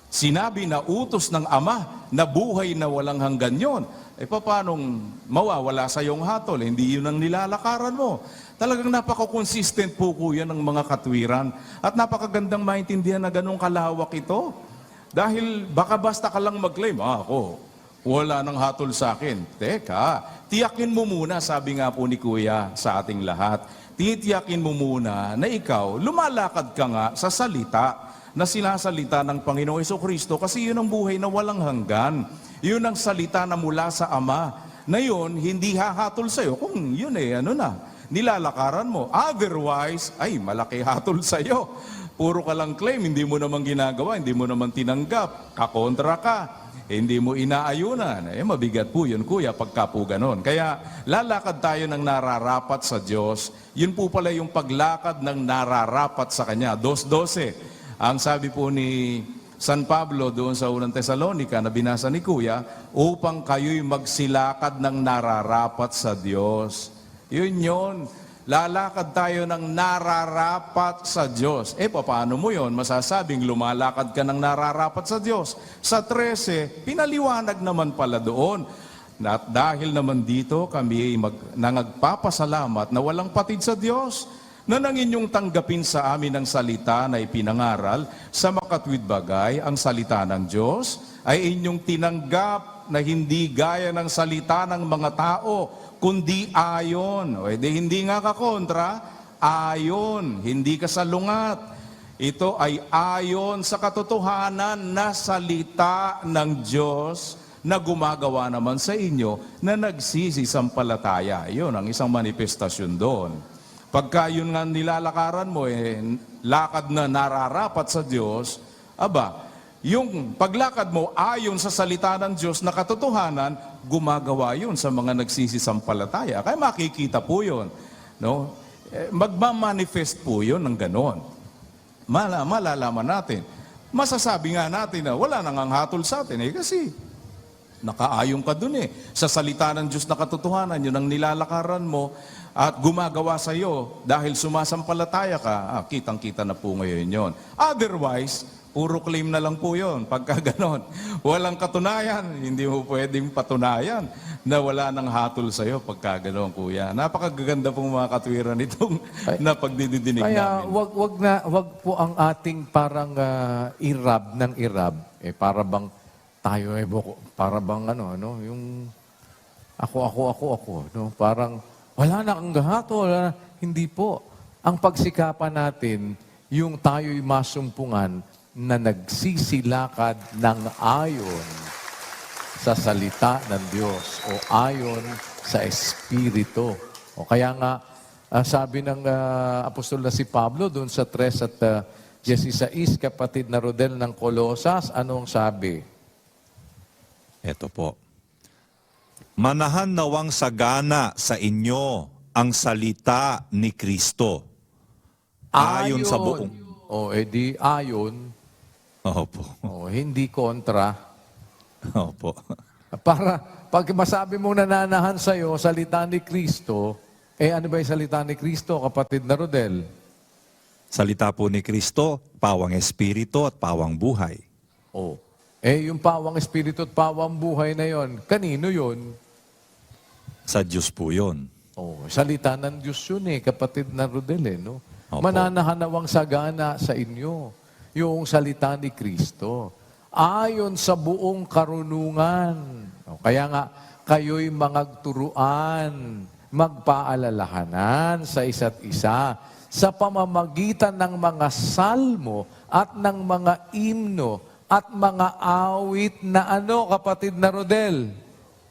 sinabi na utos ng Ama na buhay na walang hanggan yon. Paano mawawala sa iyong hatol? Hindi yun ang nilalakaran mo. Talagang napaka-consistent po kuya ng mga katwiran at napakagandang maintindihan na ganung kalawak ito. Dahil baka basta ka lang mag-claim, ako wala nang hatol sa akin. Teka, tiyakin mo muna, sabi nga po ni Kuya sa ating lahat, titiyakin mo muna na ikaw, lumalakad ka nga sa salita na sinasalita ng Panginoong Jesucristo kasi yun ang buhay na walang hanggan. Yun ang salita na mula sa Ama. Na yun, hindi hahatol sa'yo kung yun nilalakaran mo. Otherwise, ay malaki hatol sa'yo. Puro ka lang claim, hindi mo naman ginagawa, hindi mo naman tinanggap, kakontra ka. Hindi mo inaayunan. Mabigat po yun, kuya, pagka po ganon. Kaya lalakad tayo ng nararapat sa Diyos. Yun po pala yung paglakad ng nararapat sa Kanya. 2:12. Ang sabi po ni San Pablo doon sa unang Tesalonica na binasa ni kuya, upang kayo'y magsilakad ng nararapat sa Diyos. Yun. Lalakad tayo ng nararapat sa Diyos. Paano mo yon? Masasabing lumalakad ka ng nararapat sa Diyos. Sa 13, pinaliwanag naman pala doon. At dahil naman dito, kami nagpapasalamat na walang patid sa Diyos, na nang inyong tanggapin sa amin ang salita na ipinangaral sa makatwid bagay, ang salita ng Diyos, ay inyong tinanggap na hindi gaya ng salita ng mga tao, kundi ayon. Hindi nga kakontra, ayon, hindi ka salungat. Ito ay ayon sa katotohanan na salita ng Diyos na gumagawa naman sa inyo na nagsisisampalataya. Yun ang isang manifestasyon doon. Pagka yun nga nilalakaran mo, lakad na nararapat sa Diyos, yung paglakad mo ayon sa salita ng Diyos na katotohanan, gumagawa yun sa mga nagsisisampalataya. Kaya makikita po yun. No? Magmamanifest po yun ng ganon. Malalaman natin. Masasabi nga natin na wala nang hatol sa atin kasi nakaayon ka dun sa salita ng Diyos na katotohanan, yun ang nilalakaran mo at gumagawa sa iyo dahil sumasampalataya ka, kitang-kita na po ngayon yun. Otherwise, puro claim na lang po yun. Pagka ganon, walang katunayan, hindi mo pwedeng patunayan na wala nang hatol sa iyo pagka ganon, kuya. Napakaganda pong mga katwiran itong na pagdidinig Kaya namin. wag po ang ating parang irab ng irab. Para bang tayo para bang yung ako, no? Parang wala na kang gahato, wala na. Hindi po. Ang pagsikapan natin, yung tayo'y masumpungan na nagsisilakad ng ayon sa salita ng Diyos o ayon sa Espiritu. O kaya nga, sabi ng apostol na si Pablo doon sa 3 at 16, kapatid na Rodel ng Colosas, anong sabi? Ito po. Manahan nawang sagana sa inyo ang salita ni Kristo. Ayon sa buong. Edi ayon. Opo. Hindi kontra. Opo. Para pag masabi mong nananahan sa'yo, salita ni Kristo, ano ba yung salita ni Kristo, kapatid na Rodel? Salita po ni Kristo, pawang espiritu at pawang buhay. Yung pawang espiritu at pawang buhay na yon, kanino yon? Sa Diyos po yun. Salita ng Diyos yun kapatid na Rodel no? Opo. Mananahanawang sagana sa inyo, yung salita ni Kristo. Ayon sa buong karunungan. Kaya nga, kayo'y magturuan, magpaalalahanan sa isa't isa sa pamamagitan ng mga salmo at ng mga imno at mga awit na kapatid na Rodel?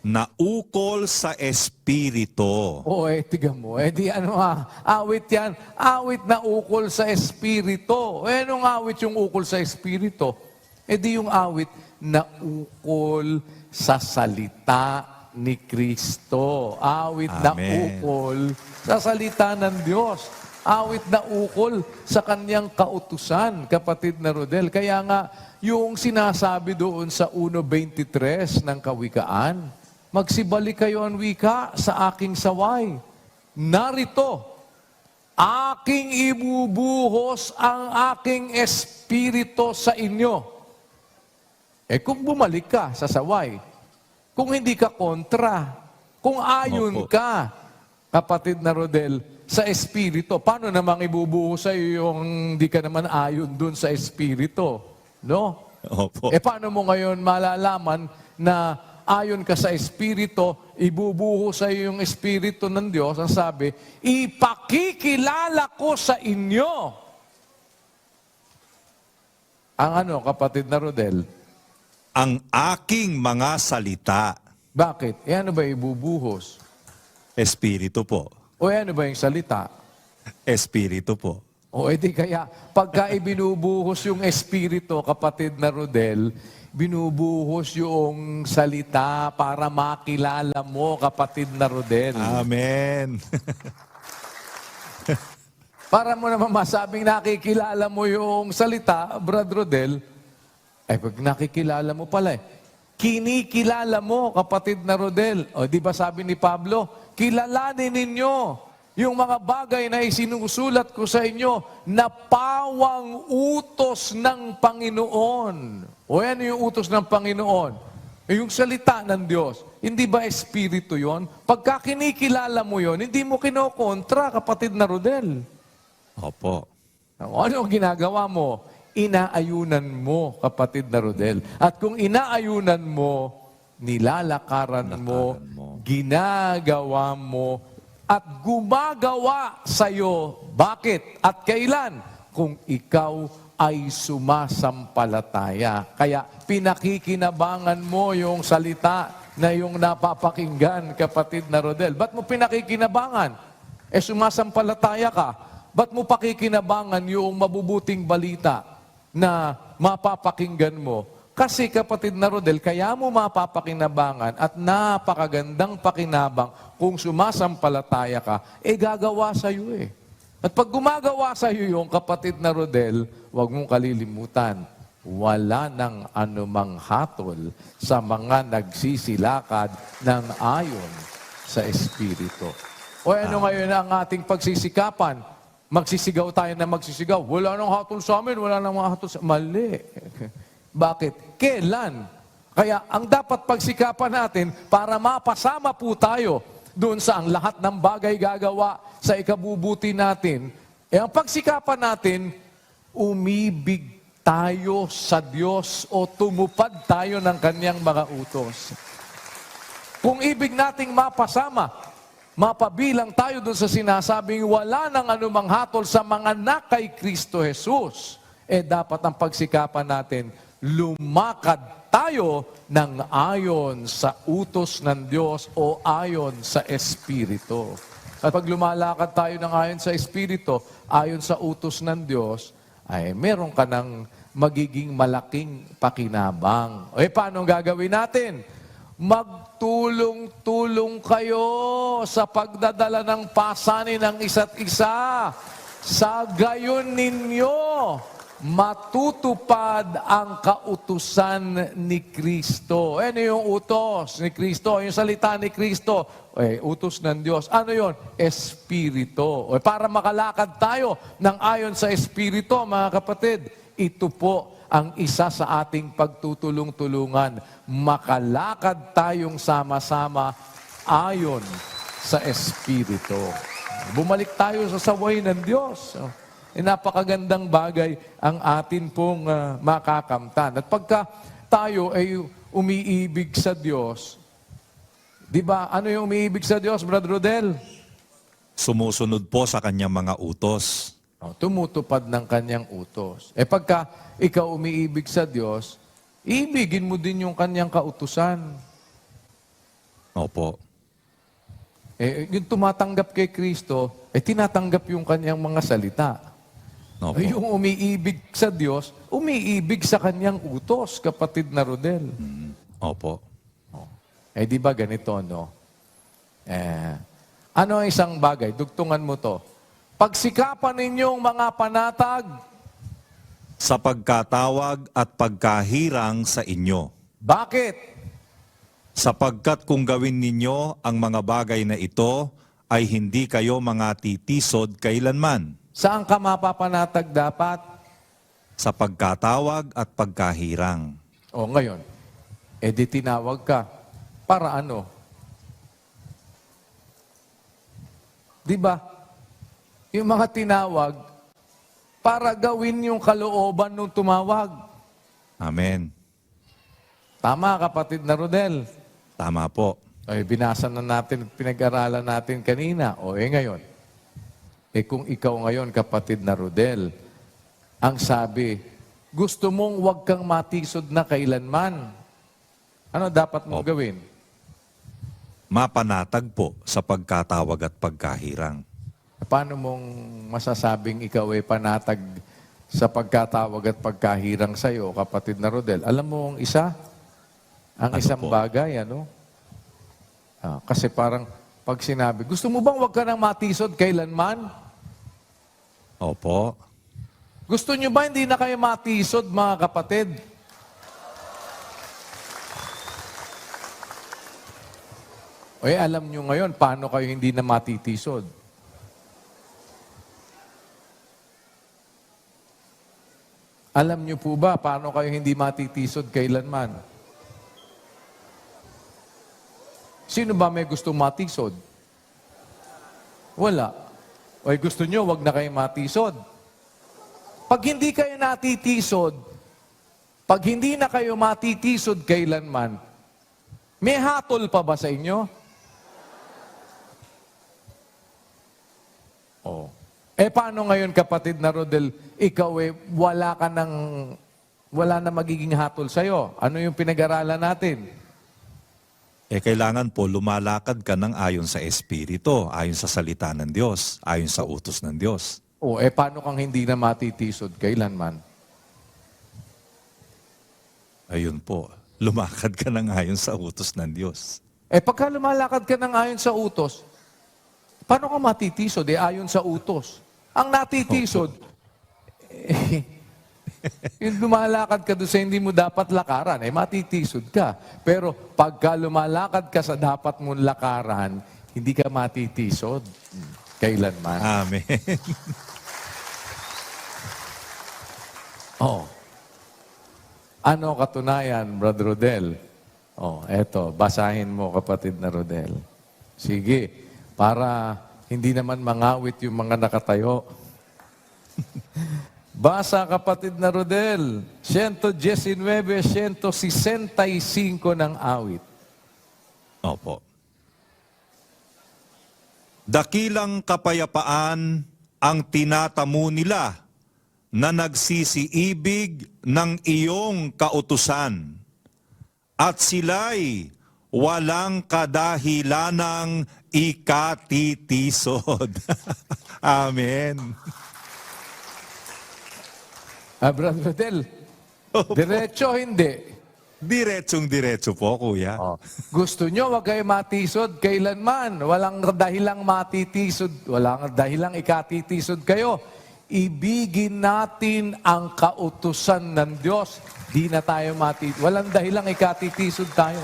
Naukol sa espiritu. Tiga mo. Awit yan. Awit na ukol sa espiritu. Anong awit yung ukol sa espiritu? Yung awit na ukol sa salita ni Kristo. Awit na ukol sa salita ng Diyos. Awit na ukol sa kanyang kautusan, kapatid na Rodel. Kaya nga, yung sinasabi doon sa 1:23 ng Kawikaan, magsibalik kayo ang wika sa aking saway. Narito, aking ibubuhos ang aking espiritu sa inyo. Kung bumalik ka sa saway, kung hindi ka kontra, kung ayon ka, kapatid na Rodel, sa espiritu, paano namang ibubuhos sa iyo yung hindi ka naman ayon dun sa espiritu? No? Opo. Paano mo ngayon malalaman na ayon ka sa Espiritu, ibubuho sa iyo yung Espiritu ng Diyos? Ang sabi, ipakikilala ko sa inyo. Ang kapatid na Rodel? Ang aking mga salita. Bakit? Ano ba ibubuhos? Espiritu po. Ano ba yung salita? Espiritu po. Kaya, pagka ibinubuhos yung Espiritu, kapatid na Rodel, binubuhos yung salita para makilala mo, kapatid na Rodel. Amen. Para mo naman masabing nakikilala mo yung salita, Brad Rodel, pag nakikilala mo pala kinikilala mo, kapatid na Rodel. Di ba sabi ni Pablo, kilalanin ninyo yung mga bagay na isinusulat ko sa inyo na pawang utos ng Panginoon. Ano yung utos ng Panginoon? Yung salita ng Diyos. Hindi ba espiritu yon? Pagka kinikilala mo yon, hindi mo kinokontra, kapatid na Rodel. Opo. Ano ang ginagawa mo? Inaayunan mo, kapatid na Rodel. At kung inaayunan mo, nilalakaran mo, ginagawa mo, at gumagawa sa'yo. Bakit? At kailan? Kung ikaw ay sumasampalataya. Kaya pinakikinabangan mo yung salita na yung napapakinggan, kapatid na Rodel. Ba't mo pinakikinabangan? Sumasampalataya ka. Ba't mo pakikinabangan yung mabubuting balita na mapapakinggan mo? Kasi kapatid na Rodel, kaya mo mapapakinabangan at napakagandang pakinabang kung sumasampalataya ka, gagawa sa iyo eh. At pag gumagawa sa iyo yung kapatid na Rodel, huwag mong kalilimutan, wala nang anumang hatol sa mga nagsisilakad ng ayon sa Espiritu. O ano ngayon ang ating pagsisikapan? Magsisigaw tayo na magsisigaw. Wala nang hatol sa amin, wala nang mga hatol sa... Mali. Bakit? Kailan? Kaya ang dapat pagsikapan natin para mapasama po tayo doon sa ang lahat ng bagay gagawa sa ikabubuti natin, ang pagsikapan natin, umibig tayo sa Diyos o tumupad tayo ng Kanyang mga utos. Kung ibig nating mapasama, mapabilang tayo doon sa sinasabing wala nang anumang hatol sa mga na kay Kristo Jesus, dapat ang pagsikapan natin, lumakad tayo ng ayon sa utos ng Diyos o ayon sa Espiritu. At pag lumalakad tayo ng ayon sa Espiritu, ayon sa utos ng Diyos, ay meron ka ng magiging malaking pakinabang. Paano gagawin natin? Magtulong-tulong kayo sa pagdadala ng pasanin ng isa't isa. Sa gayon ninyo, matutupad ang kautusan ni Kristo. Ano yung utos ni Kristo? Yung salita ni Kristo, utos ng Diyos. Ano yon? Espiritu. Para makalakad tayo ng ayon sa Espiritu, mga kapatid, ito po ang isa sa ating pagtutulong-tulungan. Makalakad tayong sama-sama ayon sa Espiritu. Bumalik tayo sa saway ng Diyos. Napakagandang bagay ang atin pong makakamtan. At pagka tayo ay umiibig sa Diyos, di ba, ano yung umiibig sa Diyos, Brother Rodel? Sumusunod po sa kanyang mga utos. Tumutupad ng kanyang utos. Pagka ikaw umiibig sa Diyos, ibigin mo din yung kanyang kautusan. Opo. Yung tumatanggap kay Kristo, tinatanggap yung kanyang mga salita. Opo. Yung umiibig sa Diyos, umiibig sa kanyang utos, kapatid na Rodel. Opo. Di ba ganito, no? Ano ang isang bagay? Dugtungan mo to. Pagsikapan ninyong mga panatag Sa pagkatawag at pagkahirang sa inyo. Bakit? Sapagkat kung gawin ninyo ang mga bagay na ito, ay hindi kayo mga titisod kailanman. Saan ka mapapanatag dapat? Sa pagkatawag at pagkahirang. Ngayon, di tinawag ka. Para ano? Di ba? Yung mga tinawag, para gawin yung kalooban nung tumawag. Amen. Tama, kapatid na Rodel. Tama po. Binasa na natin, pinag-aralan natin kanina. Ngayon. Kung ikaw ngayon, kapatid na Rodel, ang sabi, gusto mong huwag kang matisod na kailanman. Ano dapat mong gawin? Mapanatag po sa pagkatawag at pagkahirang. Paano mong masasabing ikaw ay panatag sa pagkatawag at pagkahirang sa'yo, kapatid na Rodel? Alam mo ang isa? Ang Ano isang po? bagay, ano? Kasi parang pag sinabi, gusto mo bang wag ka nang matisod kailanman? Opo. Gusto nyo ba hindi na kayo matisod, mga kapatid? Alam nyo ngayon, paano kayo hindi na matitisod? Alam nyo po ba, paano kayo hindi matitisod kailanman? Sino ba may gustong matisod? Wala. Gusto nyo, wag na kayo matisod. Pag hindi kayo natitisod, pag hindi na kayo matitisod kailanman, may hatol pa ba sa inyo? Paano ngayon, kapatid na Rodel, ikaw wala na magiging hatol sa'yo. Ano yung pinag-aralan natin? Kailangan po lumalakad ka ng ayon sa Espiritu, ayon sa salita ng Diyos, ayon sa utos ng Diyos. Paano kang hindi na matitisod kailanman? Ayun po, lumakad ka ng ayon sa utos ng Diyos. Pagka lumalakad ka ng ayon sa utos, paano ka matitisod? Ayon sa utos. Ang natitisod, yung lumalakad ka doon sa hindi mo dapat lakaran, matitisod ka. Pero pagka lumalakad ka sa dapat mong lakaran, hindi ka matitisod. Kailanman. Amen. Oh. Ano katunayan, Brother Rodel? Eto, basahin mo, kapatid na Rodel. Sige, para hindi naman mangawit yung mga nakatayo. Basa, kapatid na Rodel. 119, 165 ng awit. Opo. Dakilang kapayapaan ang tinatamo nila na nagsisiibig ng iyong kautusan at sila'y walang kadahilanang ikatitisod. Amen. Brother Rodel, diretso hindi. Diretsong-diretso po, kuya. Gusto nyo, wag kayo matisod kailanman. Walang dahilang matitisod. Walang dahilang ikatitisod kayo. Ibigin natin ang kautusan ng Diyos. Di na tayo walang dahilang ikatitisod tayo.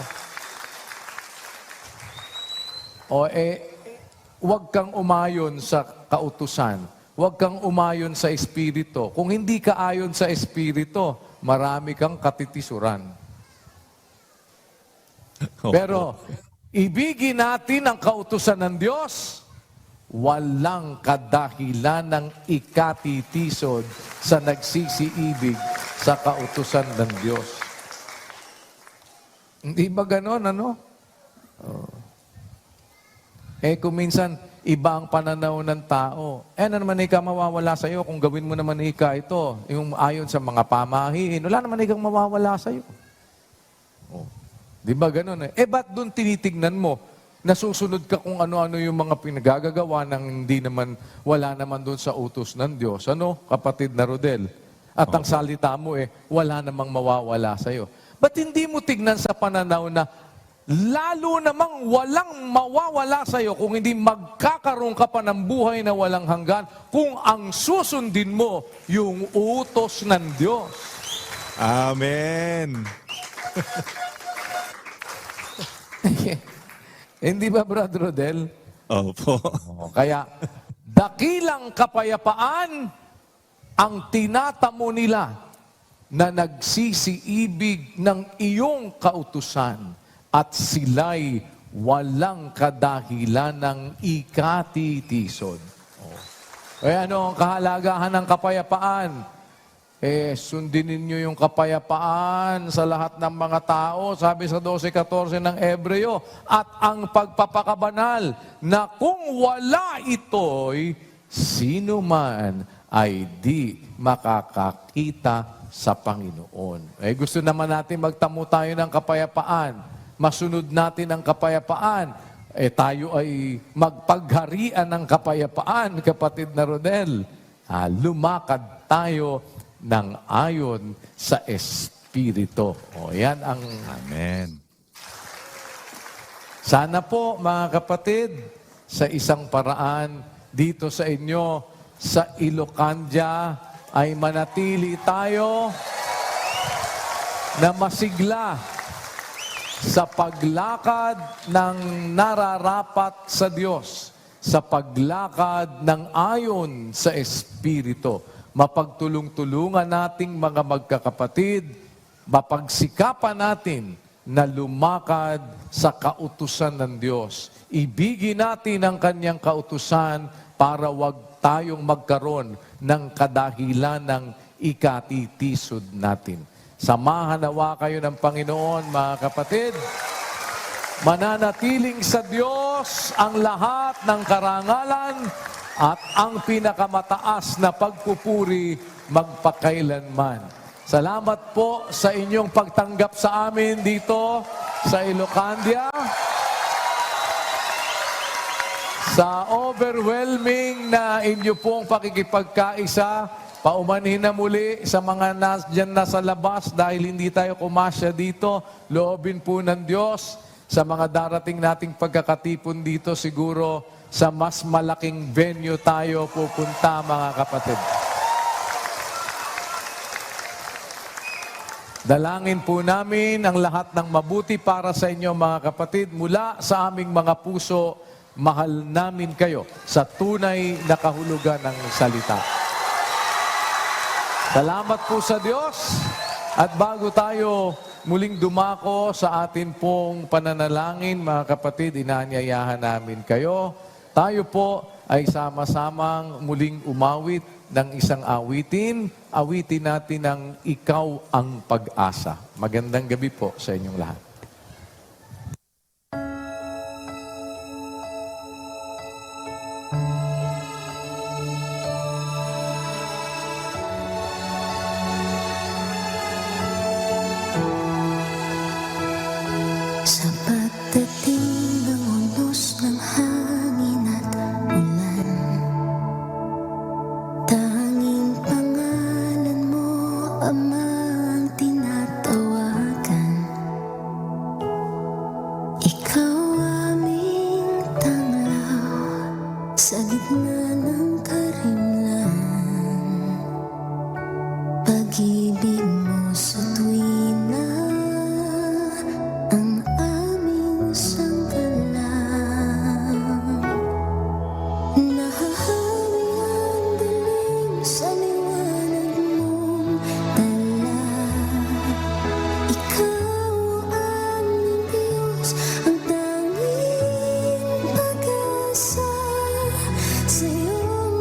Wag kang umayon sa kautusan. Wag kang umayon sa Espiritu. Kung hindi ka ayon sa Espiritu, marami kang katitisuran. Pero, ibigin natin ang kautusan ng Diyos, walang kadahilan ng ikatitisod sa nagsisiibig sa kautusan ng Diyos. Hindi ba ganon, ano? Kung minsan, iba ang pananaw ng tao. Ano naman ikaw mawawala sa'yo kung gawin mo naman ikaw ito, yung ayon sa mga pamahiin, wala naman ikaw mawawala sa'yo. Di ba ganun ba't doon tinitignan mo? Nasusunod ka kung ano-ano yung mga pinagagagawa ng hindi naman, wala naman doon sa utos ng Diyos. Ano, kapatid na Rodel? At ang salita mo wala namang mawawala sa'yo. Ba't hindi mo tignan sa pananaw na lalo namang walang mawawala sa'yo kung hindi magkakaroon ka pa ng buhay na walang hanggan kung ang susundin mo yung utos ng Diyos. Amen. Hindi ba, Brother Rodel? Opo. Kaya, dakilang kapayapaan ang tinatamo nila na nagsisiibig ng iyong kautusan at sila'y walang kadahilan ng ikatitisod. Ano ang kahalagahan ng kapayapaan? Sundin ninyo yung kapayapaan sa lahat ng mga tao, sabi sa 12:14 ng Hebreo, at ang pagpapakabanal na kung wala ito'y sino man ay di makakakita sa Panginoon. Gusto naman natin magtamo tayo ng kapayapaan, masunod natin ang kapayapaan, tayo ay magpagharian ng kapayapaan, kapatid na Rodel. Lumakad tayo ng ayon sa Espiritu. Yan ang... Amen. Sana po, mga kapatid, sa isang paraan dito sa inyo, sa Ilocandia, ay manatili tayo na masigla sa paglakad ng nararapat sa Diyos, sa paglakad ng ayon sa Espiritu. Mapagtulong-tulungan nating mga magkakapatid, mapagsikapan natin na lumakad sa kautusan ng Diyos. Ibigin natin ang kanyang kautusan para wag tayong magkaroon ng kadahilan ng ikatitisod natin. Samahan nawa kayo ng Panginoon, mga kapatid. Mananatiling sa Diyos ang lahat ng karangalan at ang pinakamataas na pagpupuri magpakailanman. Salamat po sa inyong pagtanggap sa amin dito sa Ilocandia. Sa overwhelming na inyo pong pakikipagkaisa Paumanhin na muli sa mga dyan na sa labas dahil hindi tayo kumasya dito. Loobin po ng Diyos sa mga darating nating pagkakatipon dito, siguro sa mas malaking venue tayo pupunta, mga kapatid. Dalangin po namin ang lahat ng mabuti para sa inyo, mga kapatid. Mula sa aming mga puso, mahal namin kayo sa tunay na kahulugan ng salita. Salamat po sa Diyos. At bago tayo muling dumako sa atin pong pananalangin, mga kapatid, inaanyayahan namin kayo. Tayo po ay sama-samang muling umawit ng isang awitin. Awitin natin ang Ikaw ang Pag-asa. Magandang gabi po sa inyong lahat. Sa pagdating ng unos ng hangin at ulan, tanging pangalan mo, Ama, ang tinatawagan. Ikaw aming tanglaw sa gitna ng karimlan. Pag-ibig mo sa tuwina ang aming sanggalang. Nahahawi ang dilim sa liwanag mong dala. Ikaw ang Diyos, ang tanging pag-asa. Sa iyong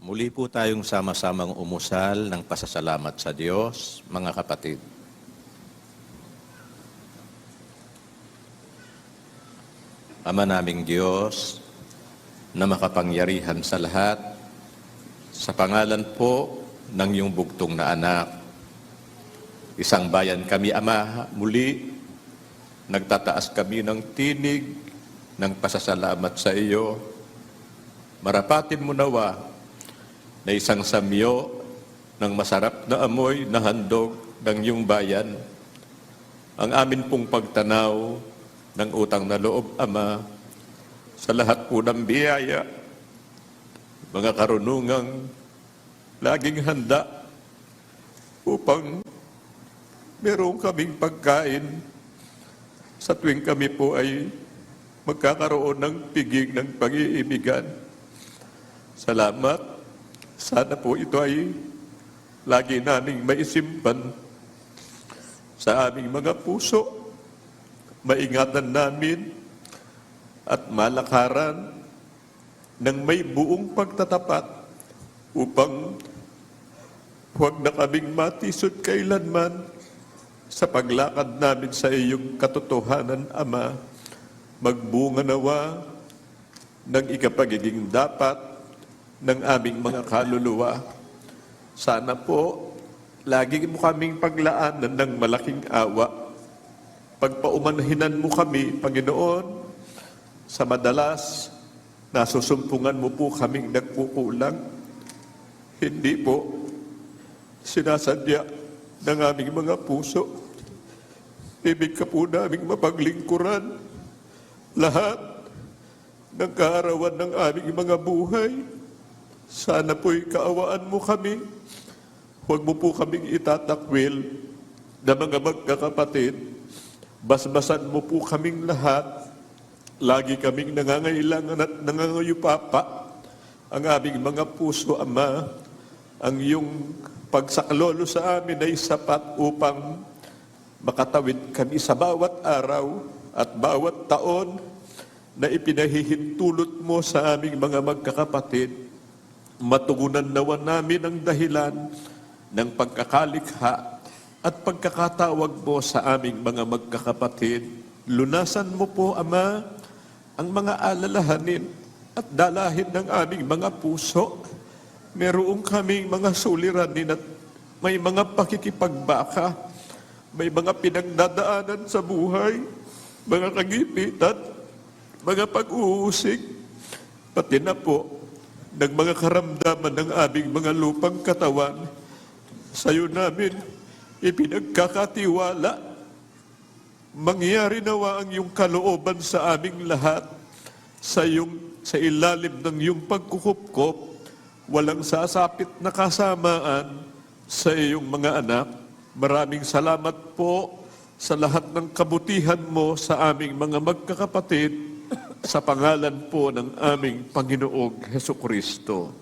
Muli po tayong sama-samang umusal ng pasasalamat sa Diyos, mga kapatid. Ama naming Diyos, na makapangyarihan sa lahat, sa pangalan po ng iyong bugtong na anak, isang bayan kami, Ama, muli, nagtataas kami ng tinig ng pasasalamat sa iyo. Marapatin mo nawa na isang samyo ng masarap na amoy na handog ng iyong bayan. Ang amin pong pagtanaw ng utang na loob, Ama, sa lahat po ng biyaya, mga karunungang laging handa upang meron kaming pagkain sa tuwing kami po ay magkakaroon ng piging ng pag-iibigan. Salamat. Sana po ito ay lagi naming maisimpan sa aming mga puso. Maingatan namin at malakaran ng may buong pagtatapat upang huwag na kaming matisod kailanman sa paglakad namin sa iyong katotohanan, Ama. Magbunga nawa ng ikapagiging dapat ng aming mga kaluluwa. Sana po, lagi mo kaming paglaanan ng malaking awa. Pagpaumanhinan mo kami, Panginoon, sa madalas nasusumpungan mo po kaming nagkukulang. Hindi po sinasadya ng aming mga puso. Ibig ka po naming mapaglingkuran lahat ng kaarawan ng aming mga buhay. Sana po'y kaawaan mo kami. Huwag mo po kaming itatakwil na mga magkakapatid. Basbasan mo po kaming lahat. Lagi kaming nangangailangan at nangangayupapa ang aming mga puso, Ama. Ang iyong pagsaklolo sa amin ay sapat upang makatawid kami sa bawat araw at bawat taon na ipinahihintulot mo sa aming mga magkakapatid. Matugunan nawa namin ang dahilan ng pagkakalikha at pagkakatawag mo sa aming mga magkakapatid. Lunasan mo po, Ama, ang mga alalahanin at dalahin ng aming mga puso. Meron kaming mga suliranin at may mga pakikipagbaka, may mga pinagdadaanan sa buhay, mga kagipitan, mga pag-uusig, pati na po ng mga karamdaman ng aming mga lupang katawan. Sa iyo namin ipinagkakatiwala. Mangyari nawa ang iyong kalooban sa aming lahat sa ilalim ng iyong pagkukupkop. Walang sasapit na kasamaan sa iyong mga anak. Maraming salamat po sa lahat ng kabutihan mo sa aming mga magkakapatid sa pangalan po ng aming Panginoong Hesukristo.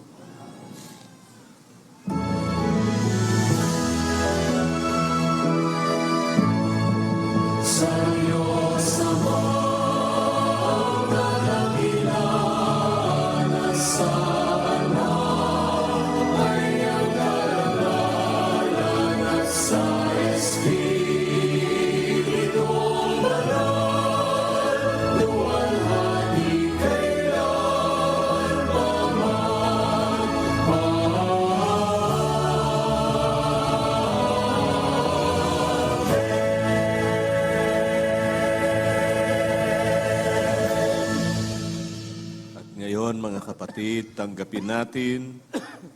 Ngayon, mga kapatid, tanggapin natin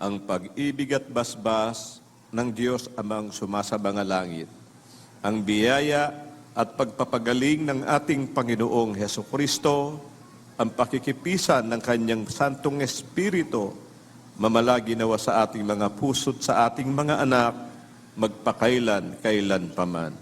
ang pag-ibig at basbas ng Diyos Amang sumasabangalangit, ang biyaya at pagpapagaling ng ating Panginoong Hesukristo, ang pakikipisan ng Kanyang Santong Espiritu, mamalagi nawa sa ating mga puso't sa ating mga anak, magpakailan, kailan paman.